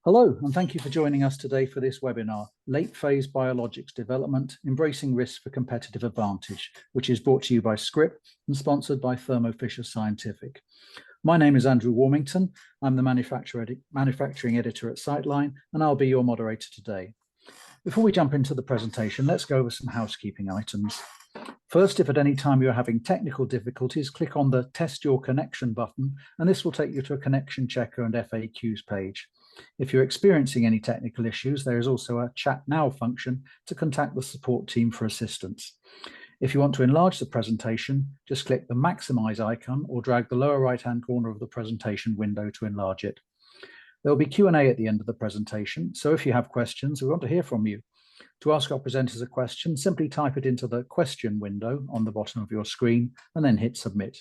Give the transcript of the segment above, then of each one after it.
Hello, and thank you for joining us today for this webinar, Late Phase Biologics Development, Embracing Risks for Competitive Advantage, which is brought to you by Scrip and sponsored by Thermo Fisher Scientific. My name is Andrew Warmington. I'm the manufacturing editor at Citeline, and I'll be your moderator today. Before we jump into the presentation, let's go over some housekeeping items. First, if at any time you're having technical difficulties, click on the Test Your Connection button, and this will take you to a connection checker and FAQs page. If you're experiencing any technical issues, there is also a Chat Now function to contact the support team for assistance. If you want to enlarge the presentation, just click the Maximize icon or drag the lower right-hand corner of the presentation window to enlarge it. There will be Q&A at the end of the presentation, so if you have questions, we want to hear from you. To ask our presenters a question, simply type it into the question window on the bottom of your screen and then hit Submit.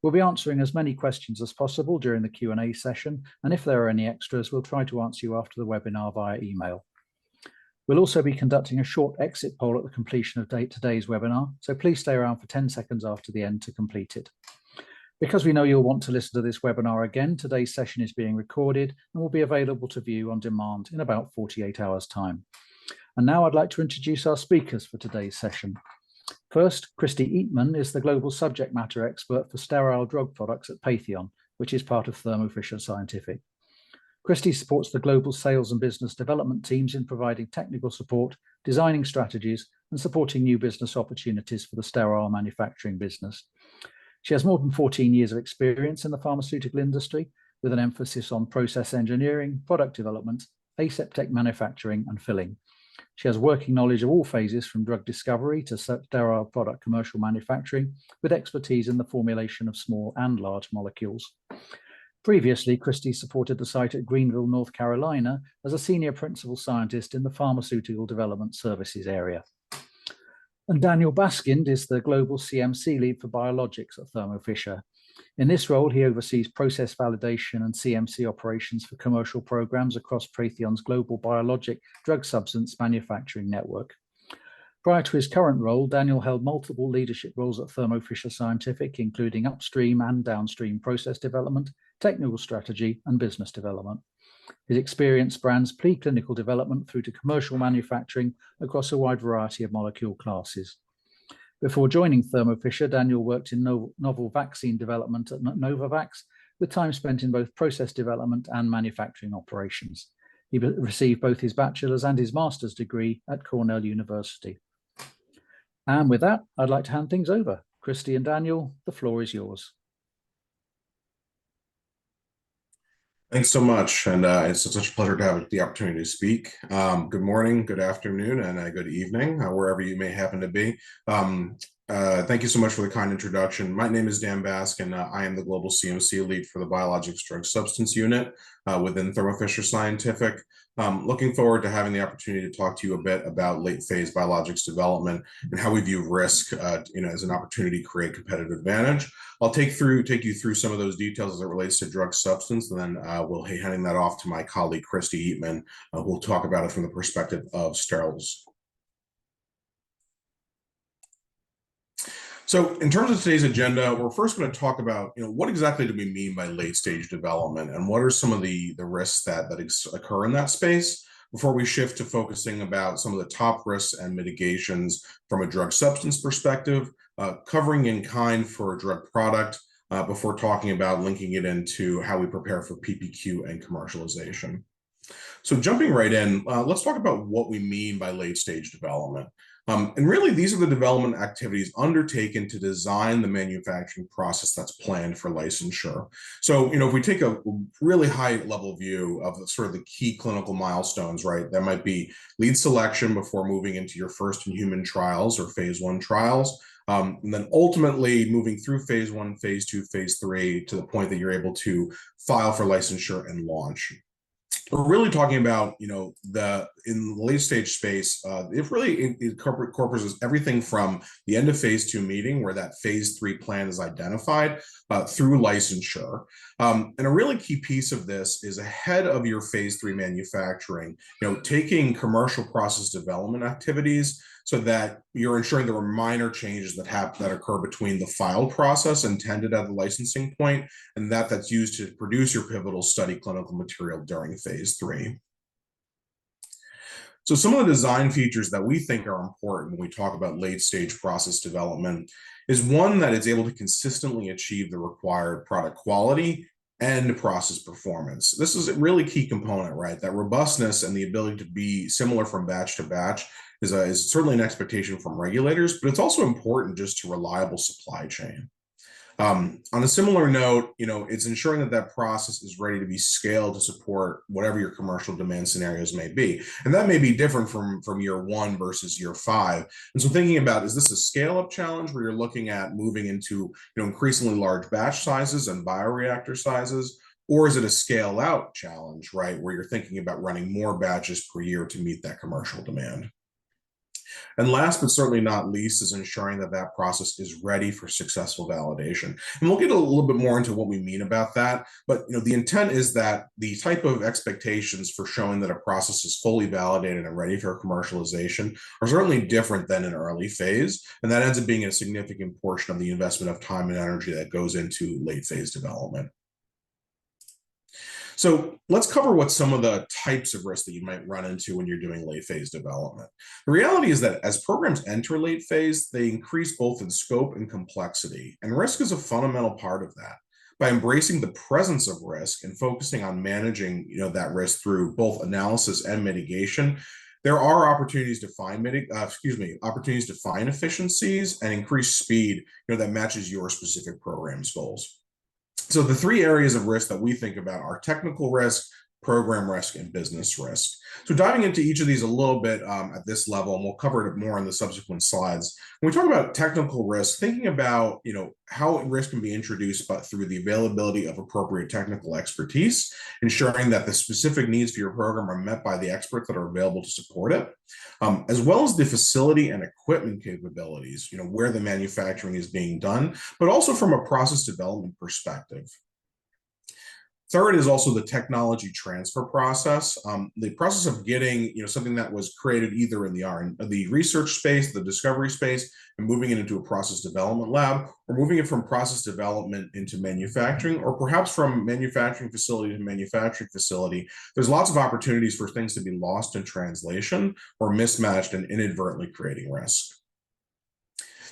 We'll be answering as many questions as possible during the Q&A session, and if there are any extras, we'll try to answer you after the webinar via email. We'll also be conducting a short exit poll at the completion of today's webinar, so please stay around for 10 seconds after the end to complete it. Because we know you'll want to listen to this webinar again, today's session is being recorded and will be available to view on demand in about 48 hours' time. And now I'd like to introduce our speakers for today's session. First, Christy Eatman is the global subject matter expert for sterile drug products at Patheon, which is part of Thermo Fisher Scientific. Christy supports the global sales and business development teams in providing technical support, designing strategies, and supporting new business opportunities for the sterile manufacturing business. She has more than 14 years of experience in the pharmaceutical industry, with an emphasis on process engineering, product development, aseptic manufacturing, and filling. She has working knowledge of all phases from drug discovery to sterile product commercial manufacturing, with expertise in the formulation of small and large molecules. Previously, Christy supported the site at Greenville, North Carolina, as a senior principal scientist in the Pharmaceutical Development Services area. And Daniel Baskind is the global CMC lead for biologics at Thermo Fisher. In this role, he oversees process validation and CMC operations for commercial programs across Patheon's global biologic drug substance manufacturing network. Prior to his current role, Daniel held multiple leadership roles at Thermo Fisher Scientific, including upstream and downstream process development, technical strategy, and business development. His experience spans preclinical development through to commercial manufacturing across a wide variety of molecule classes. Before joining Thermo Fisher, Daniel worked in novel vaccine development at Novavax, with time spent in both process development and manufacturing operations. He received both his bachelor's and his master's degree at Cornell University. And with that, I'd like to hand things over. Christy and Daniel, the floor is yours. Thanks so much, and it's such a pleasure to have the opportunity to speak. Good morning, good afternoon, and good evening, wherever you may happen to be. Thank you so much for the kind introduction. My name is Dan Bask, and I am the Global CMC Lead for the Biologics Drug Substance Unit within Thermo Fisher Scientific. Looking forward to having the opportunity to talk to you a bit about late phase biologics development and how we view risk as an opportunity to create competitive advantage. I'll take you through some of those details as it relates to drug substance, and then we'll be handing that off to my colleague, Christy Eatman, who will talk about it from the perspective of steriles. So in terms of today's agenda, we're first going to talk about, what exactly do we mean by late stage development and what are some of the risks that occur in that space before we shift to focusing about some of the top risks and mitigations from a drug substance perspective, covering in kind for a drug product before talking about linking it into how we prepare for PPQ and commercialization. So jumping right in, let's talk about what we mean by late stage development. And really, these are the development activities undertaken to design the manufacturing process that's planned for licensure. So, if we take a really high level view of sort of the key clinical milestones, right, that might be lead selection before moving into your first in human trials or phase 1 trials. And then ultimately moving through phase 1, phase 2, phase 3 to the point that you're able to file for licensure and launch. We're really talking about, in the late stage space, it really incorporates everything from the end of phase 2 meeting where that phase 3 plan is identified through licensure. And a really key piece of this is ahead of your phase 3 manufacturing, taking commercial process development activities so that you're ensuring there are minor changes that occur between the filed process intended at the licensing point and that's used to produce your pivotal study clinical material during phase 3. So some of the design features that we think are important when we talk about late stage process development is one, that it's able to consistently achieve the required product quality and process performance. This is a really key component, right? That robustness and the ability to be similar from batch to batch is certainly an expectation from regulators, but it's also important just to reliable supply chain. On a similar note, it's ensuring that process is ready to be scaled to support whatever your commercial demand scenarios may be. And that may be different from year 1 versus year 5. And so thinking about, is this a scale up challenge where you're looking at moving into, increasingly large batch sizes and bioreactor sizes? Or is it a scale out challenge, right? Where you're thinking about running more batches per year to meet that commercial demand? And last but certainly not least is ensuring that process is ready for successful validation. And we'll get a little bit more into what we mean about that. But the intent is that the type of expectations for showing that a process is fully validated and ready for commercialization are certainly different than an early phase. And that ends up being a significant portion of the investment of time and energy that goes into late phase development. So let's cover what some of the types of risks that you might run into when you're doing late phase development. The reality is that as programs enter late phase, they increase both in scope and complexity, and risk is a fundamental part of that. By embracing the presence of risk and focusing on managing that risk through both analysis and mitigation, there are opportunities to find efficiencies and increase speed that matches your specific program's goals. So the 3 areas of risk that we think about are technical risk, program risk, and business risk. So diving into each of these a little bit at this level, and we'll cover it more in the subsequent slides. When we talk about technical risk, thinking about how risk can be introduced but through the availability of appropriate technical expertise, ensuring that the specific needs for your program are met by the experts that are available to support it, as well as the facility and equipment capabilities, where the manufacturing is being done, but also from a process development perspective. Third is also the technology transfer process, the process of getting something that was created either in the research space, the discovery space, and moving it into a process development lab, or moving it from process development into manufacturing, or perhaps from manufacturing facility to manufacturing facility. There's lots of opportunities for things to be lost in translation or mismatched and inadvertently creating risk.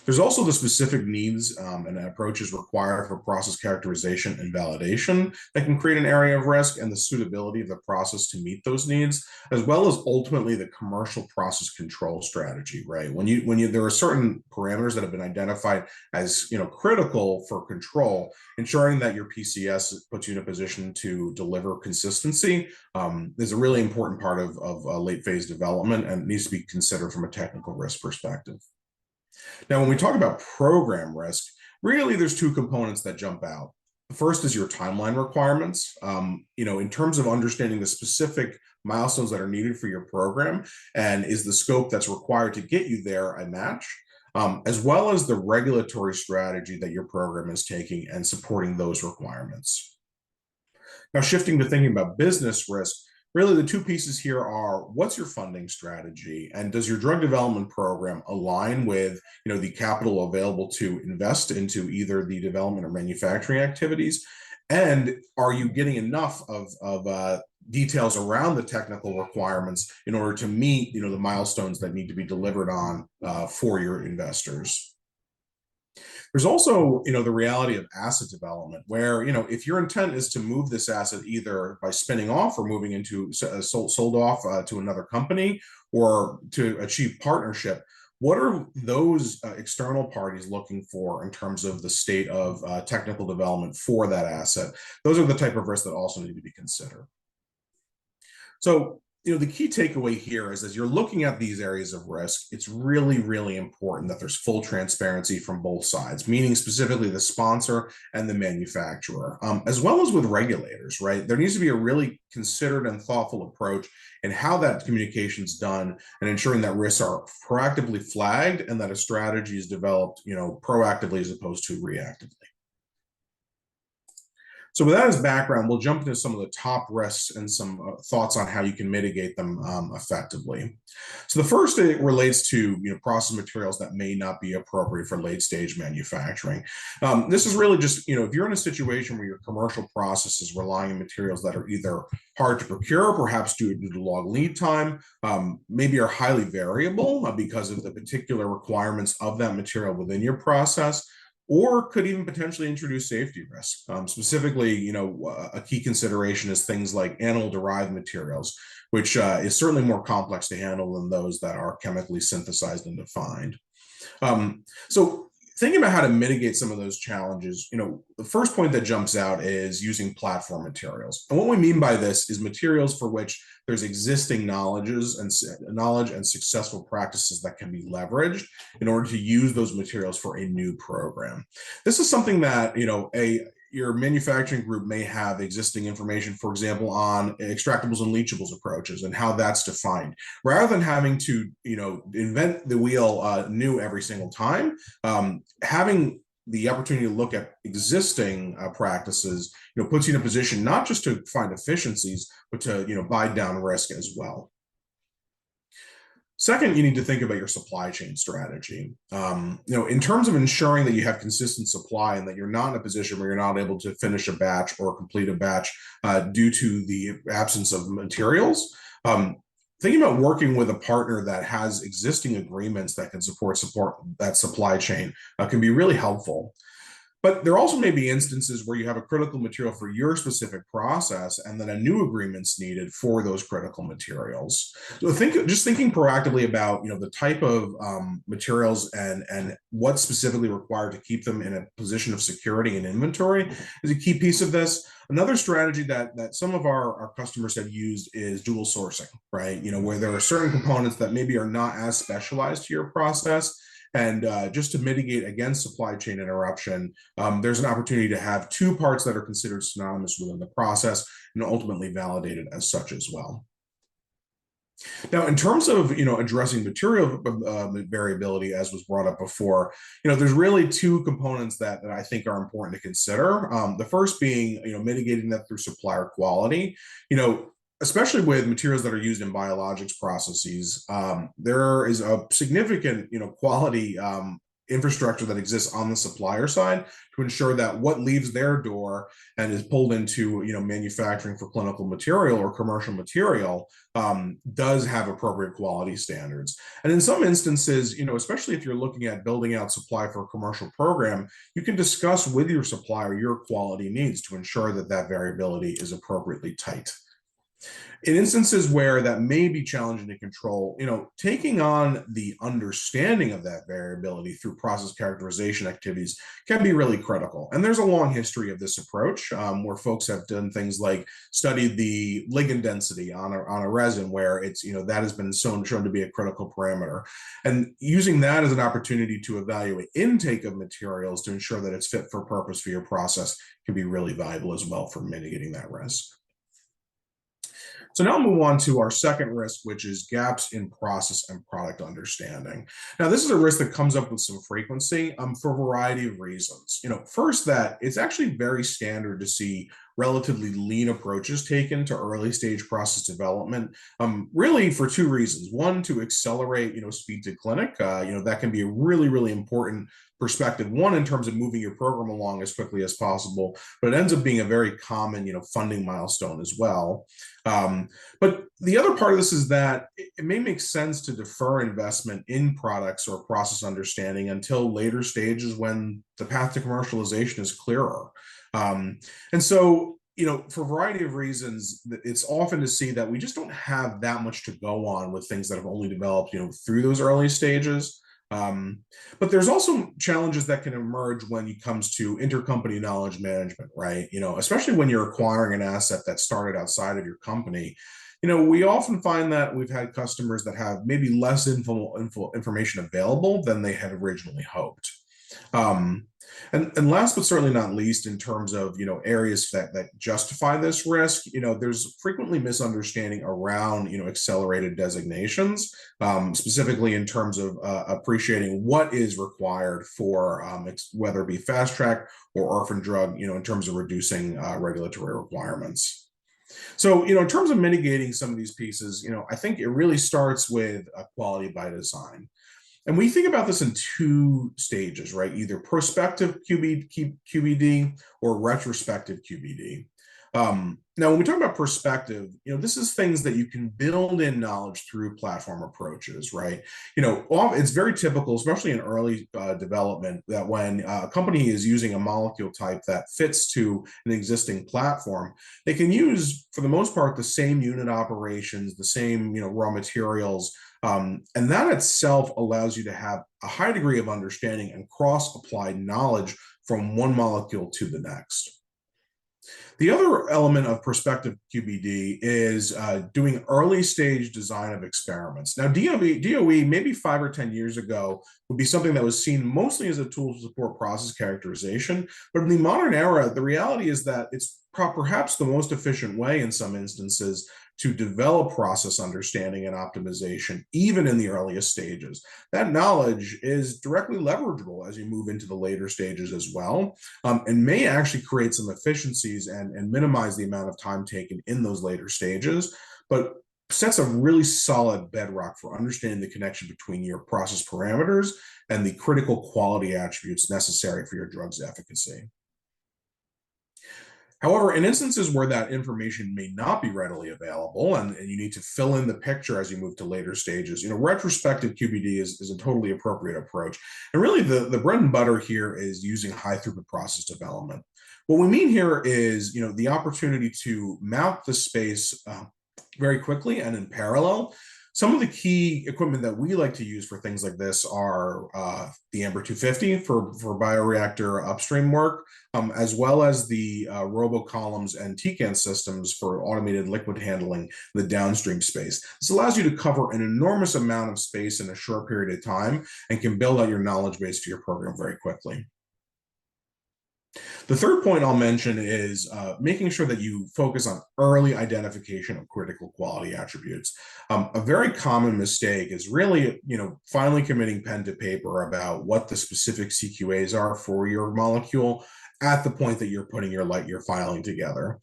There's also the specific needs and approaches required for process characterization and validation that can create an area of risk, and the suitability of the process to meet those needs, as well as ultimately the commercial process control strategy, right? When there are certain parameters that have been identified as critical for control, ensuring that your PCS puts you in a position to deliver consistency is a really important part of late phase development, and needs to be considered from a technical risk perspective. Now, when we talk about program risk, really there's 2 components that jump out. The first is your timeline requirements, in terms of understanding the specific milestones that are needed for your program, and is the scope that's required to get you there a match, as well as the regulatory strategy that your program is taking and supporting those requirements. Now, shifting to thinking about business risk, really the 2 pieces here are, what's your funding strategy, and does your drug development program align with the capital available to invest into either the development or manufacturing activities, and are you getting enough of details around the technical requirements in order to meet the milestones that need to be delivered on for your investors. There's also, the reality of asset development, where, if your intent is to move this asset either by spinning off or moving into sold off to another company, or to achieve partnership, what are those external parties looking for in terms of the state of technical development for that asset? Those are the type of risks that also need to be considered. So, the key takeaway here is, as you're looking at these areas of risk, it's really, really important that there's full transparency from both sides, meaning specifically the sponsor and the manufacturer, as well as with regulators, right? There needs to be a really considered and thoughtful approach in how that communication is done, and ensuring that risks are proactively flagged and that a strategy is developed, proactively as opposed to reactively. So with that as background, we'll jump into some of the top risks and some thoughts on how you can mitigate them effectively. So the first, it relates to process materials that may not be appropriate for late stage manufacturing. This is really just if you're in a situation where your commercial process is relying on materials that are either hard to procure, perhaps due to long lead time, maybe are highly variable because of the particular requirements of that material within your process, or could even potentially introduce safety risk. Specifically, a key consideration is things like animal-derived materials, which is certainly more complex to handle than those that are chemically synthesized and defined. So thinking about how to mitigate some of those challenges, the first point that jumps out is using platform materials. And what we mean by this is materials for which there's existing knowledge and successful practices that can be leveraged in order to use those materials for a new program. This is something that, your manufacturing group may have existing information, for example, on extractables and leachables approaches and how that's defined. Rather than having to, invent the wheel new every single time, having the opportunity to look at existing practices, puts you in a position not just to find efficiencies, but to, buy down risk as well. Second, you need to think about your supply chain strategy. In terms of ensuring that you have consistent supply and that you're not in a position where you're not able to finish a batch or complete a batch due to the absence of materials. Thinking about working with a partner that has existing agreements that can support that supply chain can be really helpful. But there also may be instances where you have a critical material for your specific process and then a new agreement's needed for those critical materials. So just thinking proactively about the type of materials and what's specifically required to keep them in a position of security and inventory is a key piece of this. Another strategy that some of our customers have used is dual sourcing, right? Where there are certain components that maybe are not as specialized to your process. And just to mitigate against supply chain interruption, there's an opportunity to have two parts that are considered synonymous within the process and ultimately validated as such as well. Now, in terms of addressing material variability, as was brought up before, there's really two components that I think are important to consider. The first being mitigating that through supplier quality. Especially with materials that are used in biologics processes, there is a significant, quality infrastructure that exists on the supplier side to ensure that what leaves their door and is pulled into, manufacturing for clinical material or commercial material does have appropriate quality standards. And in some instances, especially if you're looking at building out supply for a commercial program, you can discuss with your supplier your quality needs to ensure that that variability is appropriately tight. In instances where that may be challenging to control, taking on the understanding of that variability through process characterization activities can be really critical. And there's a long history of this approach where folks have done things like studied the ligand density on a resin, where it's, that has been shown to be a critical parameter. And using that as an opportunity to evaluate intake of materials to ensure that it's fit for purpose for your process can be really valuable as well for mitigating that risk. So now I'll move on to our second risk, which is gaps in process and product understanding. Now, this is a risk that comes up with some frequency for a variety of reasons. First, that it's actually very standard to see relatively lean approaches taken to early stage process development, really for two reasons. One, to accelerate, speed to clinic. That can be a really, really important perspective. One, in terms of moving your program along as quickly as possible, but it ends up being a very common, funding milestone as well. But the other part of this is that it may make sense to defer investment in products or process understanding until later stages when the path to commercialization is clearer. And so, for a variety of reasons, it's often to see that we just don't have that much to go on with things that have only developed, through those early stages. But there's also challenges that can emerge when it comes to intercompany knowledge management, right? Especially when you're acquiring an asset that started outside of your company. We often find that we've had customers that have maybe less information available than they had originally hoped. Um, and last but certainly not least, in terms of areas that justify this risk, there's frequently misunderstanding around accelerated designations, specifically in terms of appreciating what is required for whether it be fast track or orphan drug, in terms of reducing regulatory requirements. So, in terms of mitigating some of these pieces, I think it really starts with quality by design. And we think about this in two stages, right? Either prospective QBD or retrospective QBD. Now, when we talk about perspective, this is things that you can build in knowledge through platform approaches, right? It's very typical, especially in early development, that when a company is using a molecule type that fits to an existing platform, they can use, for the most part, the same unit operations, the same raw materials, and that itself allows you to have a high degree of understanding and cross-applied knowledge from one molecule to the next. The other element of prospective QBD is doing early stage design of experiments. Now, DOE maybe 5 or 10 years ago would be something that was seen mostly as a tool to support process characterization. But in the modern era, the reality is that it's perhaps the most efficient way in some instances to develop process understanding and optimization, even in the earliest stages. That knowledge is directly leverageable as you move into the later stages as well, and may actually create some efficiencies and minimize the amount of time taken in those later stages, but sets a really solid bedrock for understanding the connection between your process parameters and the critical quality attributes necessary for your drug's efficacy. However, in instances where that information may not be readily available and you need to fill in the picture as you move to later stages, retrospective QBD is a totally appropriate approach. And really the bread and butter here is using high throughput process development. What we mean here is, the opportunity to map the space very quickly and in parallel. Some of the key equipment that we like to use for things like this are the Amber 250 for bioreactor upstream work, as well as the robocolumns and TCAN systems for automated liquid handling in the downstream space. This allows you to cover an enormous amount of space in a short period of time and can build out your knowledge base for your program very quickly. The third point I'll mention is making sure that you focus on early identification of critical quality attributes. A very common mistake is really, finally committing pen to paper about what the specific CQAs are for your molecule at the point that you're putting your filing together.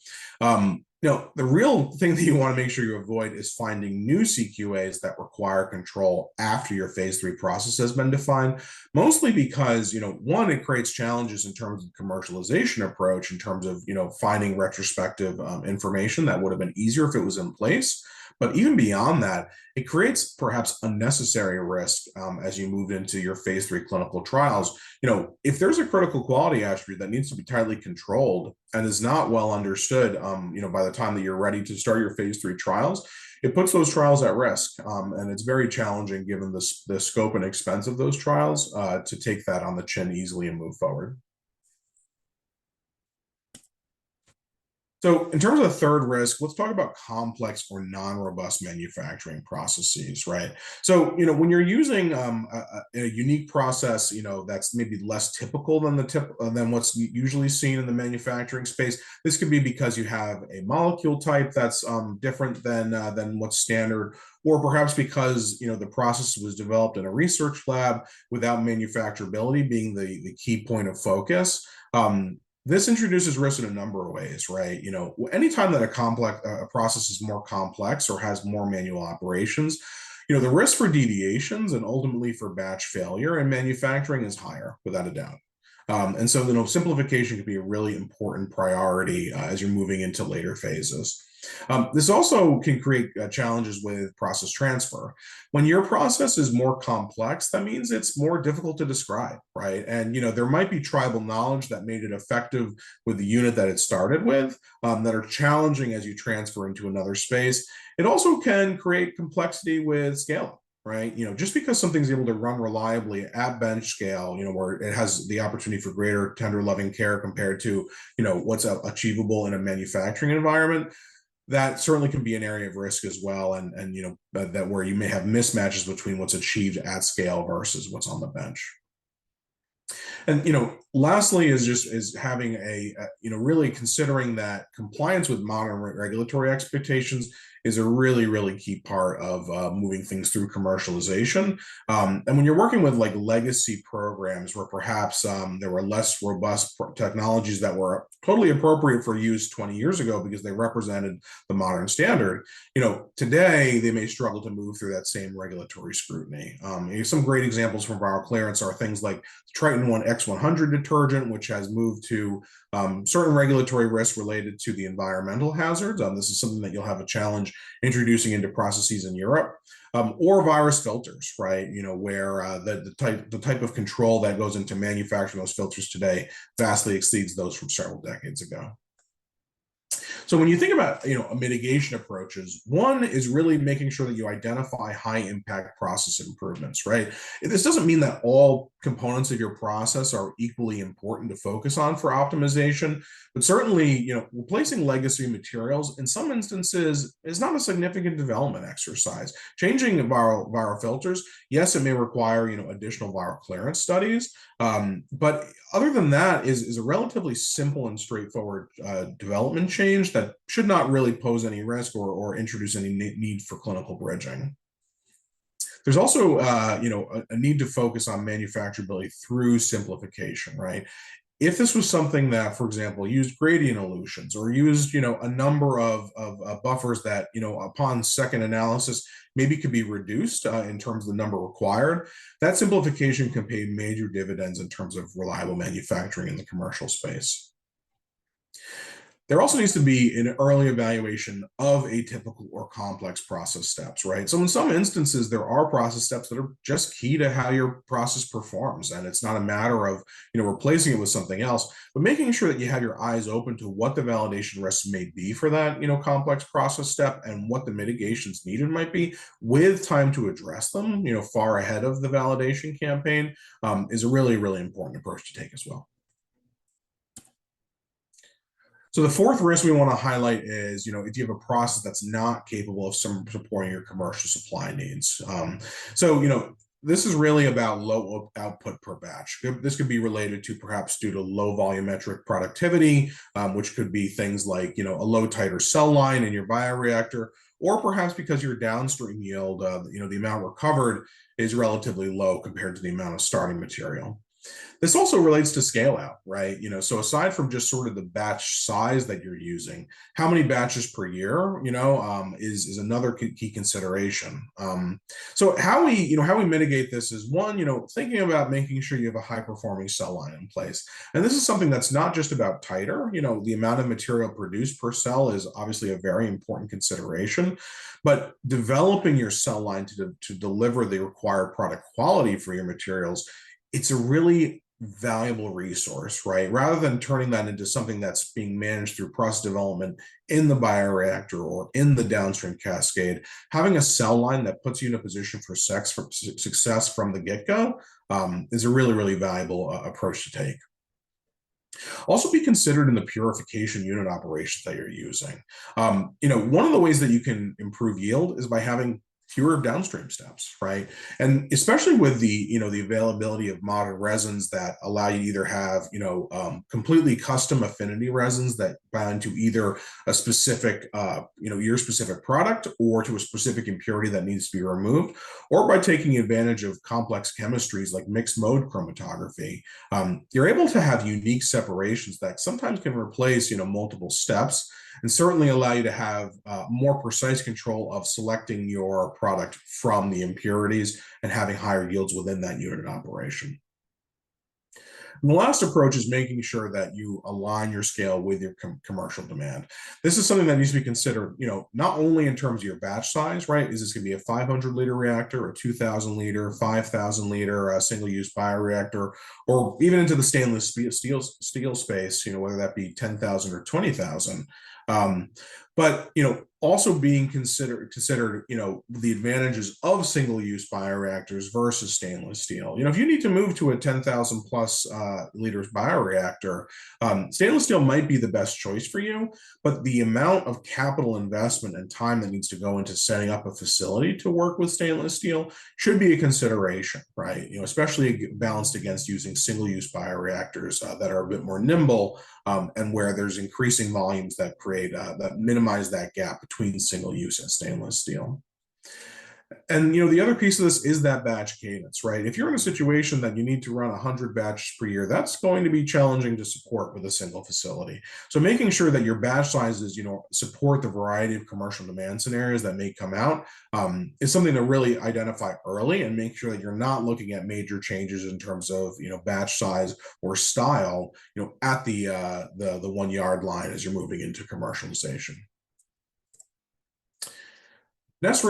The real thing that you want to make sure you avoid is finding new CQAs that require control after your phase 3 process has been defined, mostly because, one, it creates challenges in terms of commercialization approach, in terms of, finding retrospective information that would have been easier if it was in place. But even beyond that, it creates perhaps unnecessary risk as you move into your phase 3 clinical trials. If there's a critical quality attribute that needs to be tightly controlled and is not well understood, by the time that you're ready to start your phase 3 trials, it puts those trials at risk. And it's very challenging, given the scope and expense of those trials, to take that on the chin easily and move forward. So in terms of the third risk, let's talk about complex or non-robust manufacturing processes, right? So, when you're using a unique process, that's maybe less typical than what's usually seen in the manufacturing space. This could be because you have a molecule type that's different than what's standard, or perhaps because the process was developed in a research lab without manufacturability being the key point of focus. This introduces risk in a number of ways, right? Anytime that a process is more complex or has more manual operations, the risk for deviations and ultimately for batch failure in manufacturing is higher, without a doubt. And so, simplification could be a really important priority as you're moving into later phases. This also can create challenges with process transfer. When your process is more complex, that means it's more difficult to describe, right? And there might be tribal knowledge that made it effective with the unit that it started with, that are challenging as you transfer into another space. It also can create complexity with scaling. Right, just because something's able to run reliably at bench scale, where it has the opportunity for greater tender loving care compared to, what's achievable in a manufacturing environment, that certainly can be an area of risk as well, and that where you may have mismatches between what's achieved at scale versus what's on the bench. And lastly is having really considering that compliance with modern regulatory expectations is a really key part of moving things through commercialization. And when you're working with like legacy programs where perhaps there were less robust technologies that were totally appropriate for use 20 years ago because they represented the modern standard, today they may struggle to move through that same regulatory scrutiny. Some great examples from viral clearance are things like Triton 1 X100 detergent, which has moved to certain regulatory risks related to the environmental hazards. This is something that you'll have a challenge introducing into processes in Europe. Or virus filters, right? Where the type of control that goes into manufacturing those filters today vastly exceeds those from several decades ago. So when you think about mitigation approaches, one is really making sure that you identify high impact process improvements, right? This doesn't mean that all components of your process are equally important to focus on for optimization, but certainly replacing legacy materials in some instances is not a significant development exercise. Changing viral filters, yes, it may require additional viral clearance studies, but other than that is a relatively simple and straightforward development change that should not really pose any risk or introduce any need for clinical bridging. There's also, a need to focus on manufacturability through simplification, right? If this was something that, for example, used gradient elutions or used, a number of buffers that, upon second analysis, maybe could be reduced in terms of the number required, that simplification can pay major dividends in terms of reliable manufacturing in the commercial space. There also needs to be an early evaluation of atypical or complex process steps, right? So in some instances, there are process steps that are just key to how your process performs. And it's not a matter of, replacing it with something else, but making sure that you have your eyes open to what the validation risks may be for that, complex process step and what the mitigations needed might be with time to address them, far ahead of the validation campaign is a really important approach to take as well. So the fourth risk we want to highlight is, if you have a process that's not capable of supporting your commercial supply needs. This is really about low output per batch. This could be related to perhaps due to low volumetric productivity, which could be things like, a low titer cell line in your bioreactor, or perhaps because your downstream yield, the amount recovered is relatively low compared to the amount of starting material. This also relates to scale out, right? So aside from just sort of the batch size that you're using, how many batches per year, is another key consideration. So how we mitigate this is one, thinking about making sure you have a high performing cell line in place. And this is something that's not just about titer, the amount of material produced per cell is obviously a very important consideration, but developing your cell line to deliver the required product quality for your materials, it's a really valuable resource, right? Rather than turning that into something that's being managed through process development in the bioreactor or in the downstream cascade, having a cell line that puts you in a position for success from the get-go is a really valuable approach to take. Also be considered in the purification unit operations that you're using. One of the ways that you can improve yield is by having fewer downstream steps, right? And especially with the availability of modern resins that allow you to either have completely custom affinity resins that bind to either a specific your specific product or to a specific impurity that needs to be removed, or by taking advantage of complex chemistries like mixed mode chromatography, you're able to have unique separations that sometimes can replace multiple steps and certainly allow you to have more precise control of selecting your product from the impurities and having higher yields within that unit operation. And the last approach is making sure that you align your scale with your commercial demand. This is something that needs to be considered, not only in terms of your batch size, right? Is this going to be a 500 liter reactor, a 2,000 liter, 5,000 liter, single-use bioreactor, or even into the stainless steel space, whether that be 10,000 or 20,000. But also being considered, the advantages of single-use bioreactors versus stainless steel. If you need to move to a 10,000 plus liters bioreactor, stainless steel might be the best choice for you, but the amount of capital investment and time that needs to go into setting up a facility to work with stainless steel should be a consideration, right? Especially balanced against using single-use bioreactors that are a bit more nimble, and where there's increasing volumes that that minimize that gap between single use and stainless steel. And the other piece of this is that batch cadence, right? If you're in a situation that you need to run 100 batches per year, that's going to be challenging to support with a single facility. So making sure that your batch sizes, support the variety of commercial demand scenarios that may come out, is something to really identify early and make sure that you're not looking at major changes in terms of batch size or style, at the 1 yard line as you're moving into commercialization. Next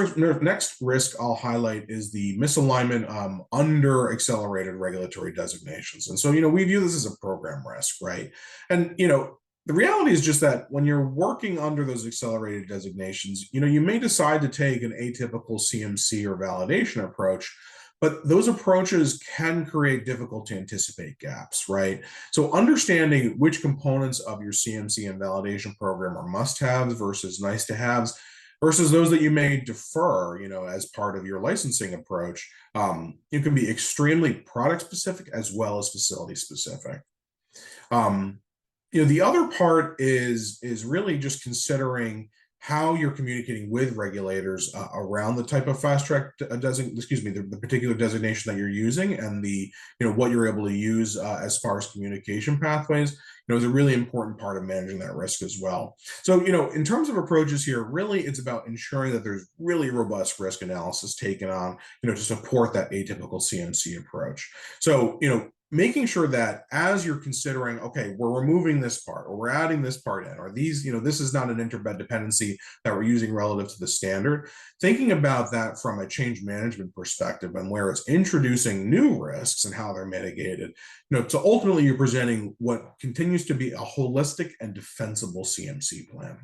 risk I'll highlight is the misalignment under accelerated regulatory designations. And so, we view this as a program risk, right? And, the reality is just that when you're working under those accelerated designations, you may decide to take an atypical CMC or validation approach, but those approaches can create difficult to anticipate gaps, right? So understanding which components of your CMC and validation program are must-haves versus nice-to-haves versus those that you may defer, as part of your licensing approach, it can be extremely product specific as well as facility specific. The other part is really just considering how you're communicating with regulators around the type of fast track the particular designation that you're using, and what you're able to use as far as communication pathways, is a really important part of managing that risk as well. So, in terms of approaches here, really it's about ensuring that there's really robust risk analysis taken on, to support that atypical CMC approach. So, making sure that as you're considering, okay, we're removing this part or we're adding this part in, or these, this is not an interbed dependency that we're using relative to the standard, thinking about that from a change management perspective and where it's introducing new risks and how they're mitigated, so ultimately you're presenting what continues to be a holistic and defensible CMC plan.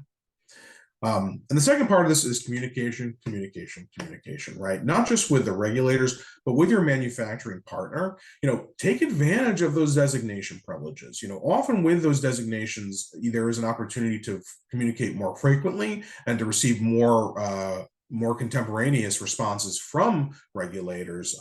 And the second part of this is communication, right? Not just with the regulators, but with your manufacturing partner. Take advantage of those designation privileges. Often with those designations, there is an opportunity to communicate more frequently and to receive more contemporaneous responses from regulators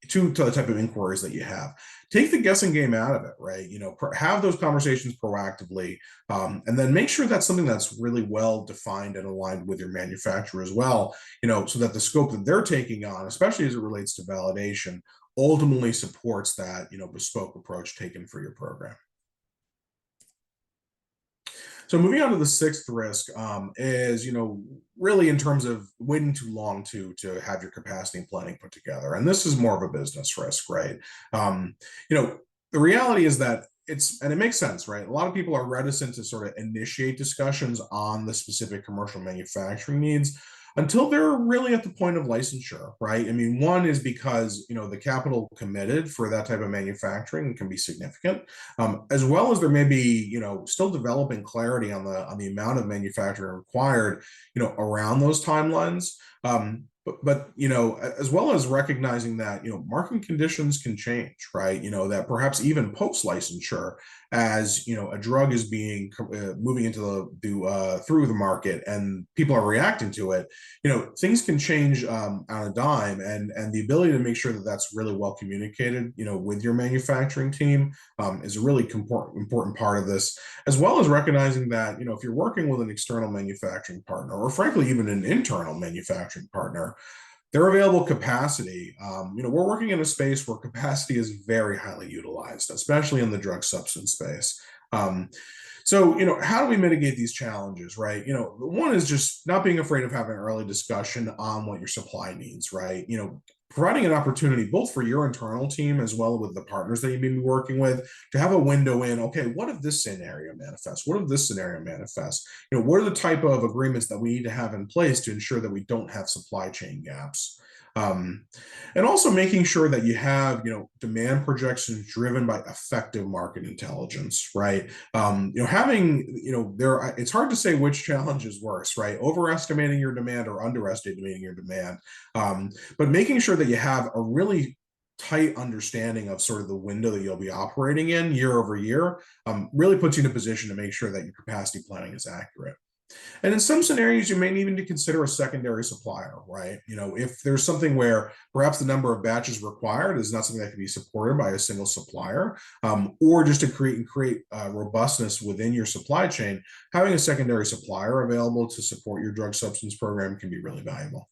to the type of inquiries that you have. Take the guessing game out of it, right? Have those conversations proactively, and then make sure that's something that's really well defined and aligned with your manufacturer as well, so that the scope that they're taking on, especially as it relates to validation, ultimately supports that, bespoke approach taken for your program. So moving on to the sixth risk is, really in terms of waiting too long to have your capacity and planning put together. And this is more of a business risk, right? The reality is that and it makes sense, right? A lot of people are reticent to sort of initiate discussions on the specific commercial manufacturing needs until they're really at the point of licensure, right? I mean, one is because, the capital committed for that type of manufacturing can be significant, as well as there may be, still developing clarity on the amount of manufacturing required, around those timelines. But as well as recognizing that, market conditions can change, right? That perhaps even post-licensure, as a drug is being moving into through the market and people are reacting to it, things can change on a dime, and the ability to make sure that that's really well communicated, with your manufacturing team, is a really important part of this, as well as recognizing that, if you're working with an external manufacturing partner, or frankly even an internal manufacturing partner, their available capacity, we're working in a space where capacity is very highly utilized, especially in the drug substance space. So, how do we mitigate these challenges, right? One is just not being afraid of having an early discussion on what your supply needs, right? Providing an opportunity both for your internal team as well with the partners that you may be working with to have a window in, okay, what if this scenario manifests? What if this scenario manifests? What are the type of agreements that we need to have in place to ensure that we don't have supply chain gaps? And also making sure that you have, demand projections driven by effective market intelligence, right? Having, it's hard to say which challenge is worse, right? Overestimating your demand or underestimating your demand. But making sure that you have a really tight understanding of sort of the window that you'll be operating in year over year really puts you in a position to make sure that your capacity planning is accurate. And in some scenarios, you may need to consider a secondary supplier, right? If there's something where perhaps the number of batches required is not something that can be supported by a single supplier, or just to create robustness within your supply chain, having a secondary supplier available to support your drug substance program can be really valuable.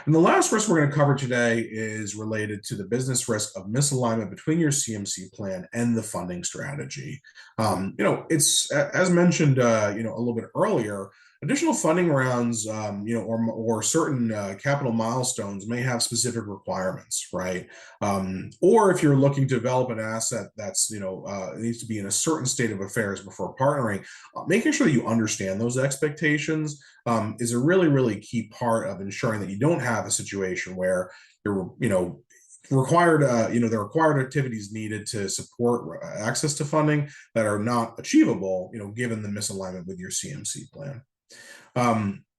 And the last risk we're going to cover today is related to the business risk of misalignment between your CMC plan and the funding strategy. It's as mentioned, a little bit earlier. Additional funding rounds, or certain capital milestones may have specific requirements, right? Or if you're looking to develop an asset that's, needs to be in a certain state of affairs before partnering, making sure that you understand those expectations is a really, really key part of ensuring that you don't have a situation where you're, required, the required activities needed to support access to funding that are not achievable, given the misalignment with your CMC plan.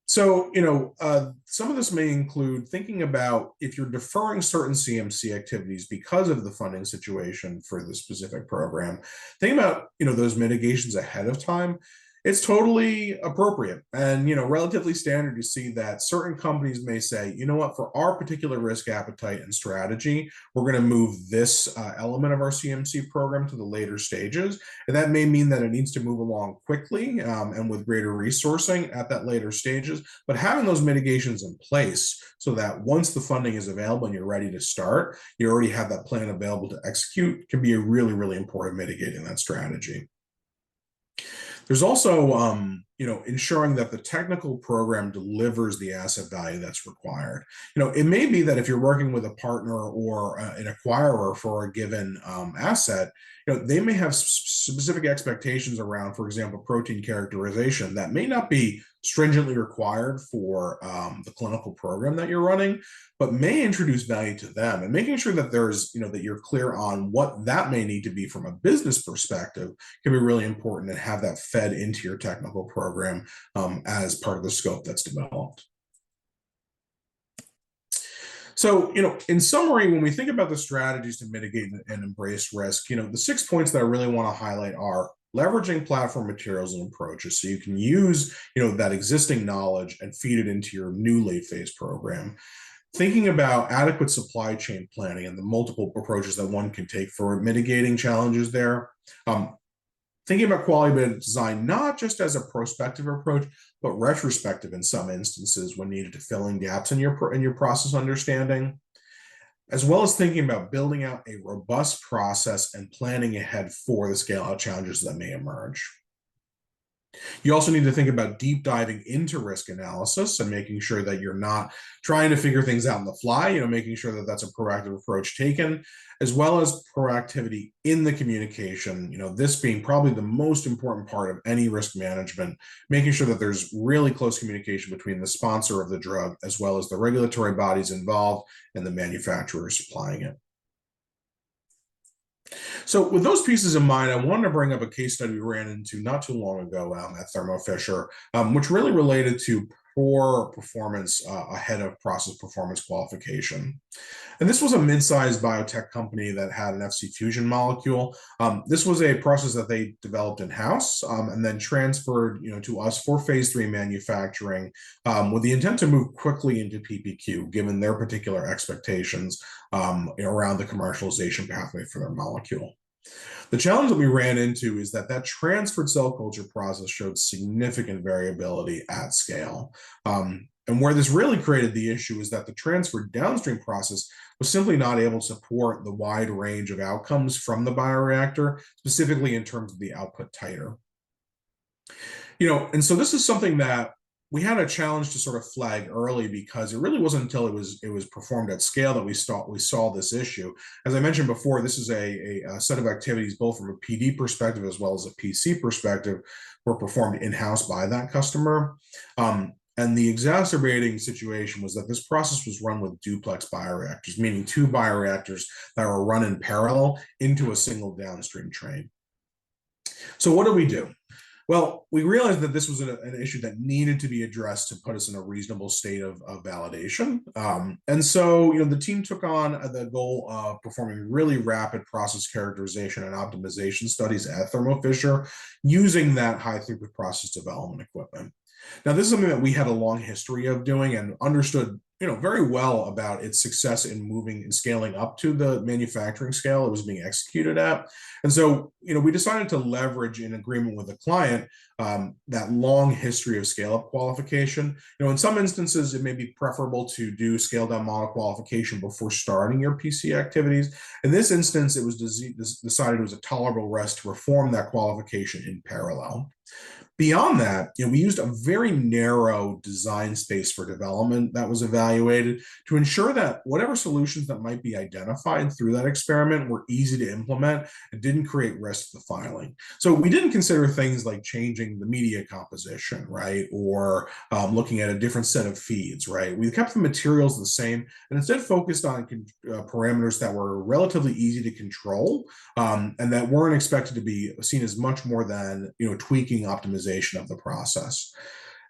Some of this may include thinking about if you're deferring certain CMC activities because of the funding situation for the specific program, think about, those mitigations ahead of time. It's totally appropriate and, relatively standard to see that certain companies may say, for our particular risk appetite and strategy, we're going to move this element of our CMC program to the later stages. And that may mean that it needs to move along quickly and with greater resourcing at that later stages. But having those mitigations in place so that once the funding is available and you're ready to start, you already have that plan available to execute can be a really, really important mitigating that strategy. There's also, ensuring that the technical program delivers the asset value that's required. It may be that if you're working with a partner or an acquirer for a given asset, they may have specific expectations around, for example, protein characterization that may not be stringently required for the clinical program that you're running, but may introduce value to them. And making sure that there's, that you're clear on what that may need to be from a business perspective can be really important and have that fed into your technical program as part of the scope that's developed. So, in summary, when we think about the strategies to mitigate and embrace risk, the 6 points that I really want to highlight are leveraging platform materials and approaches so you can use, that existing knowledge and feed it into your new late phase program. Thinking about adequate supply chain planning and the multiple approaches that one can take for mitigating challenges there. Thinking about quality design, not just as a prospective approach, but retrospective in some instances when needed to fill in gaps in your process understanding, as well as thinking about building out a robust process and planning ahead for the scale out challenges that may emerge. You also need to think about deep diving into risk analysis and making sure that you're not trying to figure things out on the fly, making sure that that's a proactive approach taken, as well as proactivity in the communication, this being probably the most important part of any risk management, making sure that there's really close communication between the sponsor of the drug, as well as the regulatory bodies involved and the manufacturer supplying it. So with those pieces in mind, I wanted to bring up a case study we ran into not too long ago at Thermo Fisher, which really related to poor performance ahead of process performance qualification. And this was a mid-sized biotech company that had an FC fusion molecule. This was a process that they developed in-house and then transferred to us for phase 3 manufacturing with the intent to move quickly into PPQ, given their particular expectations around the commercialization pathway for their molecule. The challenge that we ran into is that transferred cell culture process showed significant variability at scale. And where this really created the issue is that the transferred downstream process was simply not able to support the wide range of outcomes from the bioreactor, specifically in terms of the output titer. And so this is something that we had a challenge to sort of flag early because it really wasn't until it was performed at scale that we saw this issue. As I mentioned before, this is a set of activities both from a PD perspective as well as a PC perspective were performed in-house by that customer. And the exacerbating situation was that this process was run with duplex bioreactors, meaning two bioreactors that were run in parallel into a single downstream train. So what do we do? Well, we realized that this was an issue that needed to be addressed to put us in a reasonable state of validation. And so, the team took on the goal of performing really rapid process characterization and optimization studies at Thermo Fisher using that high throughput process development equipment. Now, this is something that we had a long history of doing and understood, very well about its success in moving and scaling up to the manufacturing scale it was being executed at. And so, we decided to leverage in agreement with the client that long history of scale-up qualification. In some instances, it may be preferable to do scale-down model qualification before starting your PC activities. In this instance, it was decided it was a tolerable risk to perform that qualification in parallel. Beyond that, we used a very narrow design space for development that was evaluated to ensure that whatever solutions that might be identified through that experiment were easy to implement and didn't create risk to the filing. So we didn't consider things like changing the media composition, right? Or looking at a different set of feeds, right? We kept the materials the same and instead focused on parameters that were relatively easy to control and that weren't expected to be seen as much more than, tweaking optimization of the process.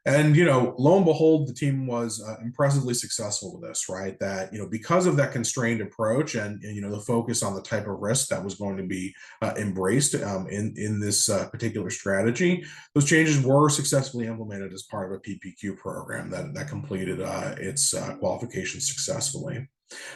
And, lo and behold, the team was impressively successful with this, right? That, because of that constrained approach and the focus on the type of risk that was going to be embraced in this particular strategy, those changes were successfully implemented as part of a PPQ program that completed its qualification successfully.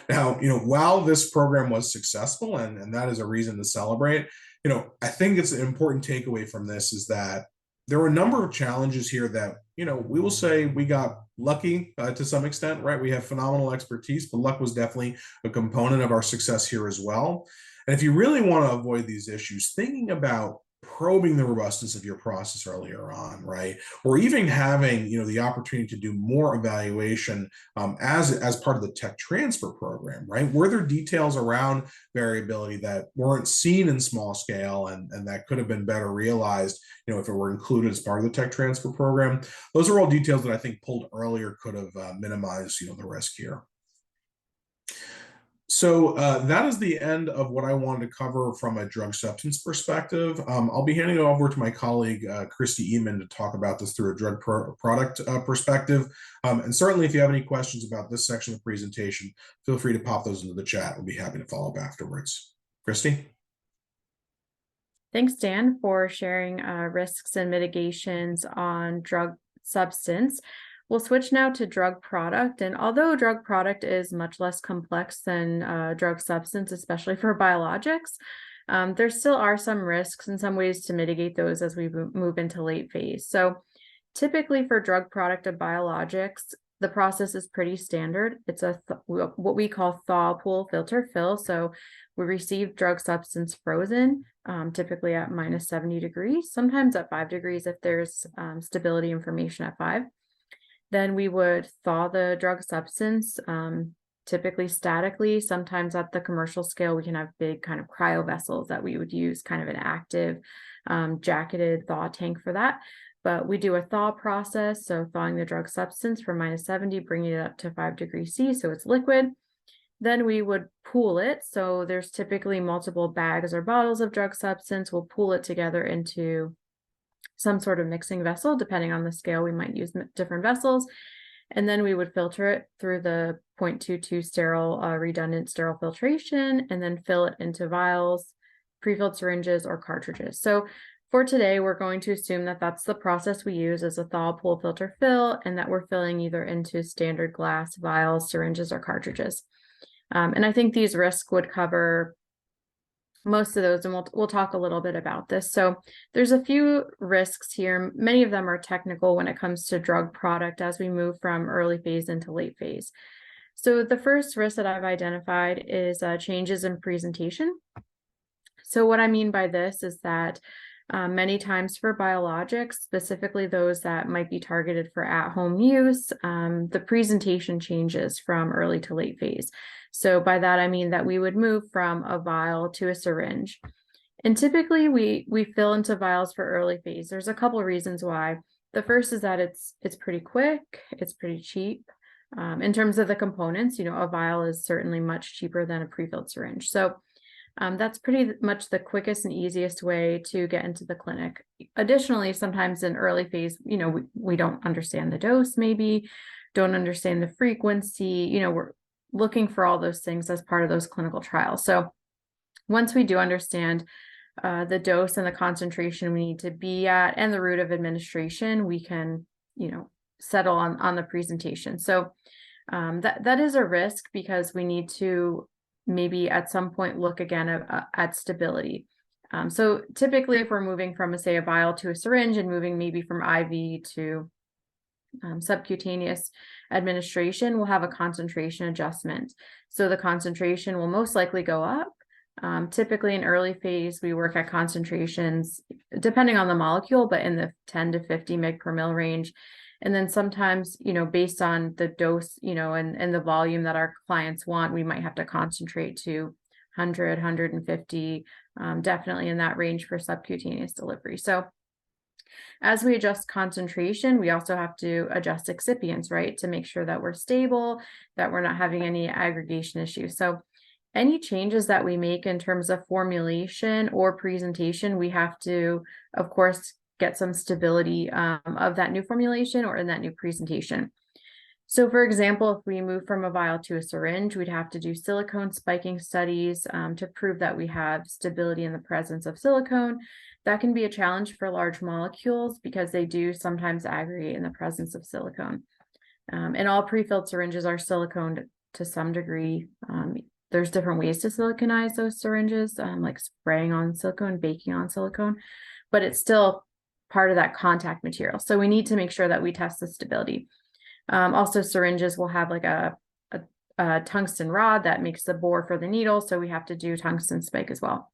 Now, while this program was successful, and that is a reason to celebrate, I think it's an important takeaway from this is that there were a number of challenges here that, we will say we got lucky to some extent, right? We have phenomenal expertise, but luck was definitely a component of our success here as well. And if you really want to avoid these issues, thinking about probing the robustness of your process earlier on, right? Or even having, the opportunity to do more evaluation as part of the tech transfer program, right? Were there details around variability that weren't seen in small scale and that could have been better realized, if it were included as part of the tech transfer program? Those are all details that I think pulled earlier could have minimized, the risk here. So that is the end of what I wanted to cover from a drug substance perspective. I'll be handing it over to my colleague, Christy Eman, to talk about this through a drug product perspective. And certainly if you have any questions about this section of the presentation, feel free to pop those into the chat. We'll be happy to follow up afterwards. Christy? Thanks, Dan, for sharing risks and mitigations on drug substance. We'll switch now to drug product. And although drug product is much less complex than drug substance, especially for biologics, there still are some risks and some ways to mitigate those as we move into late phase. So typically for drug product of biologics, the process is pretty standard. It's what we call thaw, pool, filter, fill. So we receive drug substance frozen, typically at -70 degrees, sometimes at 5 degrees if there's stability information at 5. Then we would thaw the drug substance, typically statically. Sometimes at the commercial scale, we can have big kind of cryo vessels that we would use kind of an active jacketed thaw tank for that. But we do a thaw process, so thawing the drug substance from -70, bringing it up to 5 degrees C, so it's liquid. Then we would pool it. So there's typically multiple bags or bottles of drug substance. We'll pool it together into some sort of mixing vessel. Depending on the scale, we might use different vessels. And then we would filter it through the 0.22 sterile, redundant sterile filtration, and then fill it into vials, prefilled syringes, or cartridges. So for today, we're going to assume that that's the process we use as a thaw, pool, filter, fill, and that we're filling either into standard glass vials, syringes, or cartridges. And I think these risks would cover most of those, and we'll talk a little bit about this. So there's a few risks here. Many of them are technical when it comes to drug product as we move from early phase into late phase. So the first risk that I've identified is changes in presentation. So what I mean by this is that many times for biologics, specifically those that might be targeted for at-home use, the presentation changes from early to late phase. So by that, I mean that we would move from a vial to a syringe. And typically we fill into vials for early phase. There's a couple of reasons why. The first is that it's pretty quick, it's pretty cheap. In terms of the components, a vial is certainly much cheaper than a pre-filled syringe. So that's pretty much the quickest and easiest way to get into the clinic. Additionally, sometimes in early phase, we don't understand the dose, maybe don't understand the frequency, we're looking for all those things as part of those clinical trials. So once we do understand the dose and the concentration we need to be at and the route of administration, we can, settle on the presentation. So that is a risk because we need to maybe at some point look again at stability. So typically if we're moving from say a vial to a syringe and moving maybe from IV to subcutaneous administration, we'll have a concentration adjustment. So the concentration will most likely go up. Typically in early phase, we work at concentrations, depending on the molecule, but in the 10 to 50 mg per mil range. And then sometimes, based on the dose, and the volume that our clients want, we might have to concentrate to 100, 150, definitely in that range for subcutaneous delivery. So as we adjust concentration, we also have to adjust excipients, right? To make sure that we're stable, that we're not having any aggregation issues. So any changes that we make in terms of formulation or presentation, we have to, of course, get some stability of that new formulation or in that new presentation. So for example, if we move from a vial to a syringe, we'd have to do silicone spiking studies to prove that we have stability in the presence of silicone. That can be a challenge for large molecules because they do sometimes aggregate in the presence of silicone. And all pre-filled syringes are siliconed to some degree. There's different ways to siliconize those syringes, like spraying on silicone, baking on silicone, but it's still part of that contact material. So we need to make sure that we test the stability. Also, syringes will have like a tungsten rod that makes the bore for the needle. So we have to do tungsten spike as well.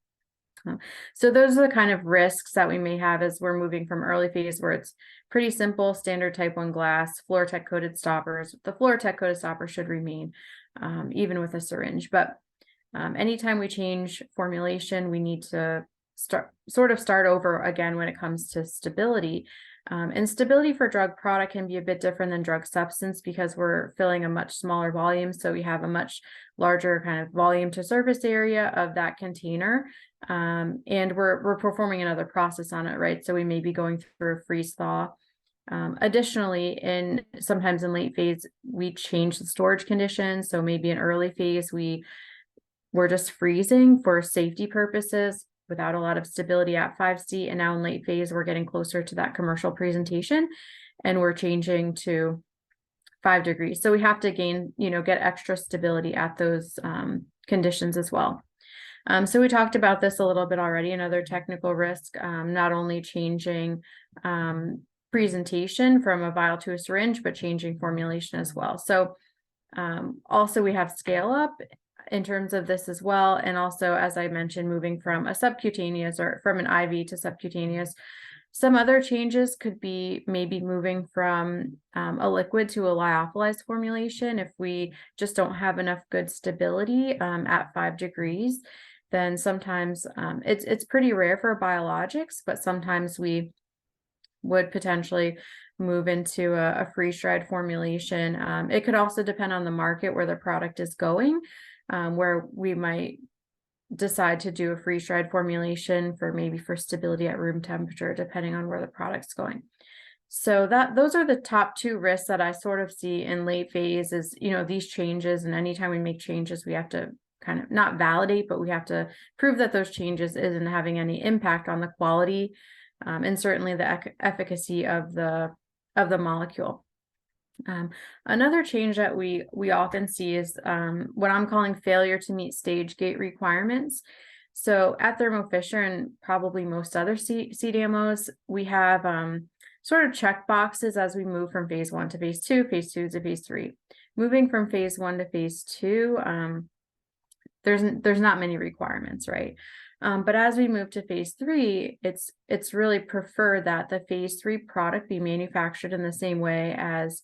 So those are the kind of risks that we may have as we're moving from early phase where it's pretty simple, standard type 1 glass, Fluorotec coated stoppers. The Fluorotec coated stopper should remain even with a syringe. But anytime we change formulation, we need to start over again when it comes to stability. And stability for drug product can be a bit different than drug substance because we're filling a much smaller volume. So we have a much larger kind of volume to surface area of that container. And we're performing another process on it, right? So we may be going through a freeze thaw. Additionally, sometimes in late phase, we change the storage conditions. So maybe in early phase, we're just freezing for safety purposes without a lot of stability at 5C. And now in late phase, we're getting closer to that commercial presentation and we're changing to 5 degrees. So we have to get extra stability at those conditions as well. So we talked about this a little bit already, another technical risk, not only changing presentation from a vial to a syringe, but changing formulation as well. So also we have scale up in terms of this as well. And also, as I mentioned, moving from a subcutaneous or from an IV to subcutaneous. Some other changes could be maybe moving from a liquid to a lyophilized formulation. If we just don't have enough good stability at 5 degrees, then sometimes it's pretty rare for biologics, but sometimes we would potentially move into a freeze-dried formulation. It could also depend on the market where the product is going, where we might decide to do a freeze-dried formulation for stability at room temperature, depending on where the product's going. So those are the top 2 risks that I sort of see in late phase is, these changes. And anytime we make changes, we have to kind of not validate, but we have to prove that those changes isn't having any impact on the quality and certainly the efficacy of the molecule. Another change that we often see is what I'm calling failure to meet stage gate requirements. So at Thermo Fisher and probably most other CDMOs, we have sort of check boxes as we move from phase 1 to phase 2 to phase 3. Moving from phase 1 to phase 2, there's not many requirements, right? But as we move to phase 3, it's really preferred that the phase 3 product be manufactured in the same way as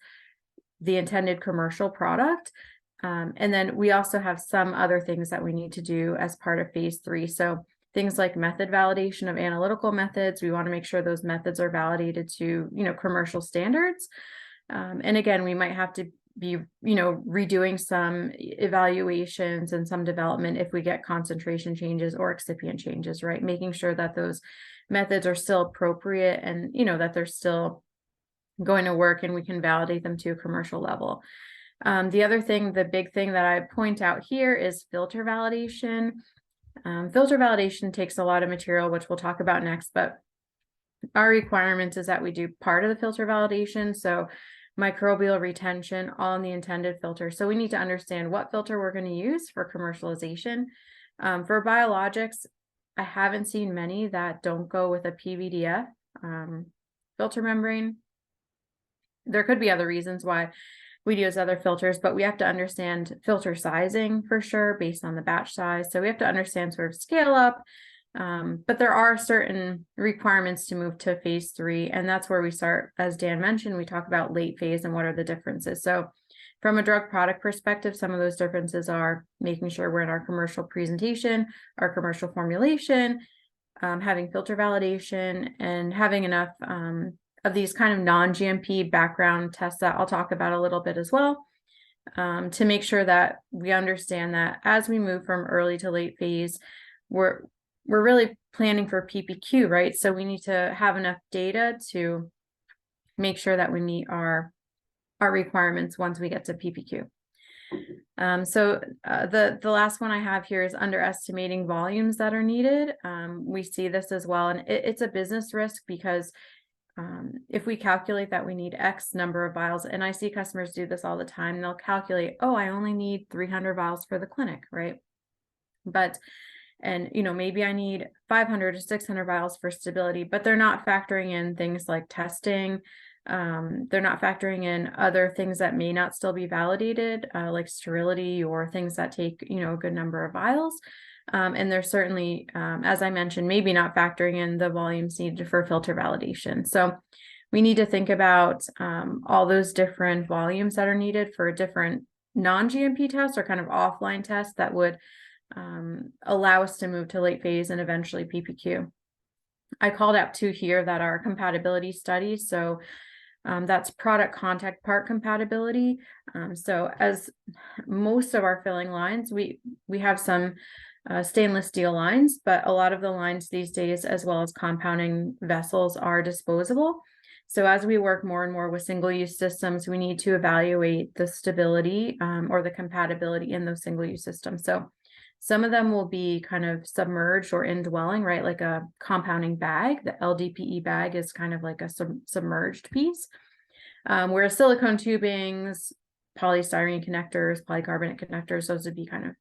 the intended commercial product. And then we also have some other things that we need to do as part of phase 3. So things like method validation of analytical methods. We want to make sure those methods are validated to, commercial standards. And again, we might have to be, redoing some evaluations and some development if we get concentration changes or excipient changes, right? Making sure that those methods are still appropriate and, that they're still going to work and we can validate them to a commercial level. The big thing that I point out here is filter validation. Filter validation takes a lot of material, which we'll talk about next, but our requirement is that we do part of the filter validation. So microbial retention, all in the intended filter. So we need to understand what filter we're going to use for commercialization. For biologics, I haven't seen many that don't go with a PVDF filter membrane. There could be other reasons why we'd use other filters, but we have to understand filter sizing for sure based on the batch size. So we have to understand sort of scale up, but there are certain requirements to move to phase 3. And that's where we start, as Dan mentioned, we talk about late phase and what are the differences. So from a drug product perspective, some of those differences are making sure we're in our commercial presentation, our commercial formulation, having filter validation, and having enough of these kind of non-GMP background tests that I'll talk about a little bit as well, to make sure that we understand that as we move from early to late phase, we're really planning for PPQ, right? So we need to have enough data to make sure that we meet our requirements once we get to PPQ. The last one I have here is underestimating volumes that are needed. We see this as well, and it's a business risk because if we calculate that we need X number of vials, and I see customers do this all the time, they'll calculate, oh, I only need 300 vials for the clinic, right? And maybe I need 500 to 600 vials for stability, but they're not factoring in things like testing. They're not factoring in other things that may not still be validated, like sterility or things that take, a good number of vials. And they're certainly, as I mentioned, maybe not factoring in the volumes needed for filter validation. So we need to think about all those different volumes that are needed for different non-GMP tests or kind of offline tests that would allow us to move to late phase and eventually PPQ. I called out 2 here that are compatibility studies. So that's product contact part compatibility. So as most of our filling lines, we have some stainless steel lines, but a lot of the lines these days, as well as compounding vessels, are disposable. So as we work more and more with single-use systems, we need to evaluate the stability or the compatibility in those single-use systems. So some of them will be kind of submerged or indwelling, right? Like a compounding bag. The LDPE bag is kind of like a submerged piece. Whereas silicone tubings, polystyrene connectors, polycarbonate connectors, those would be kind of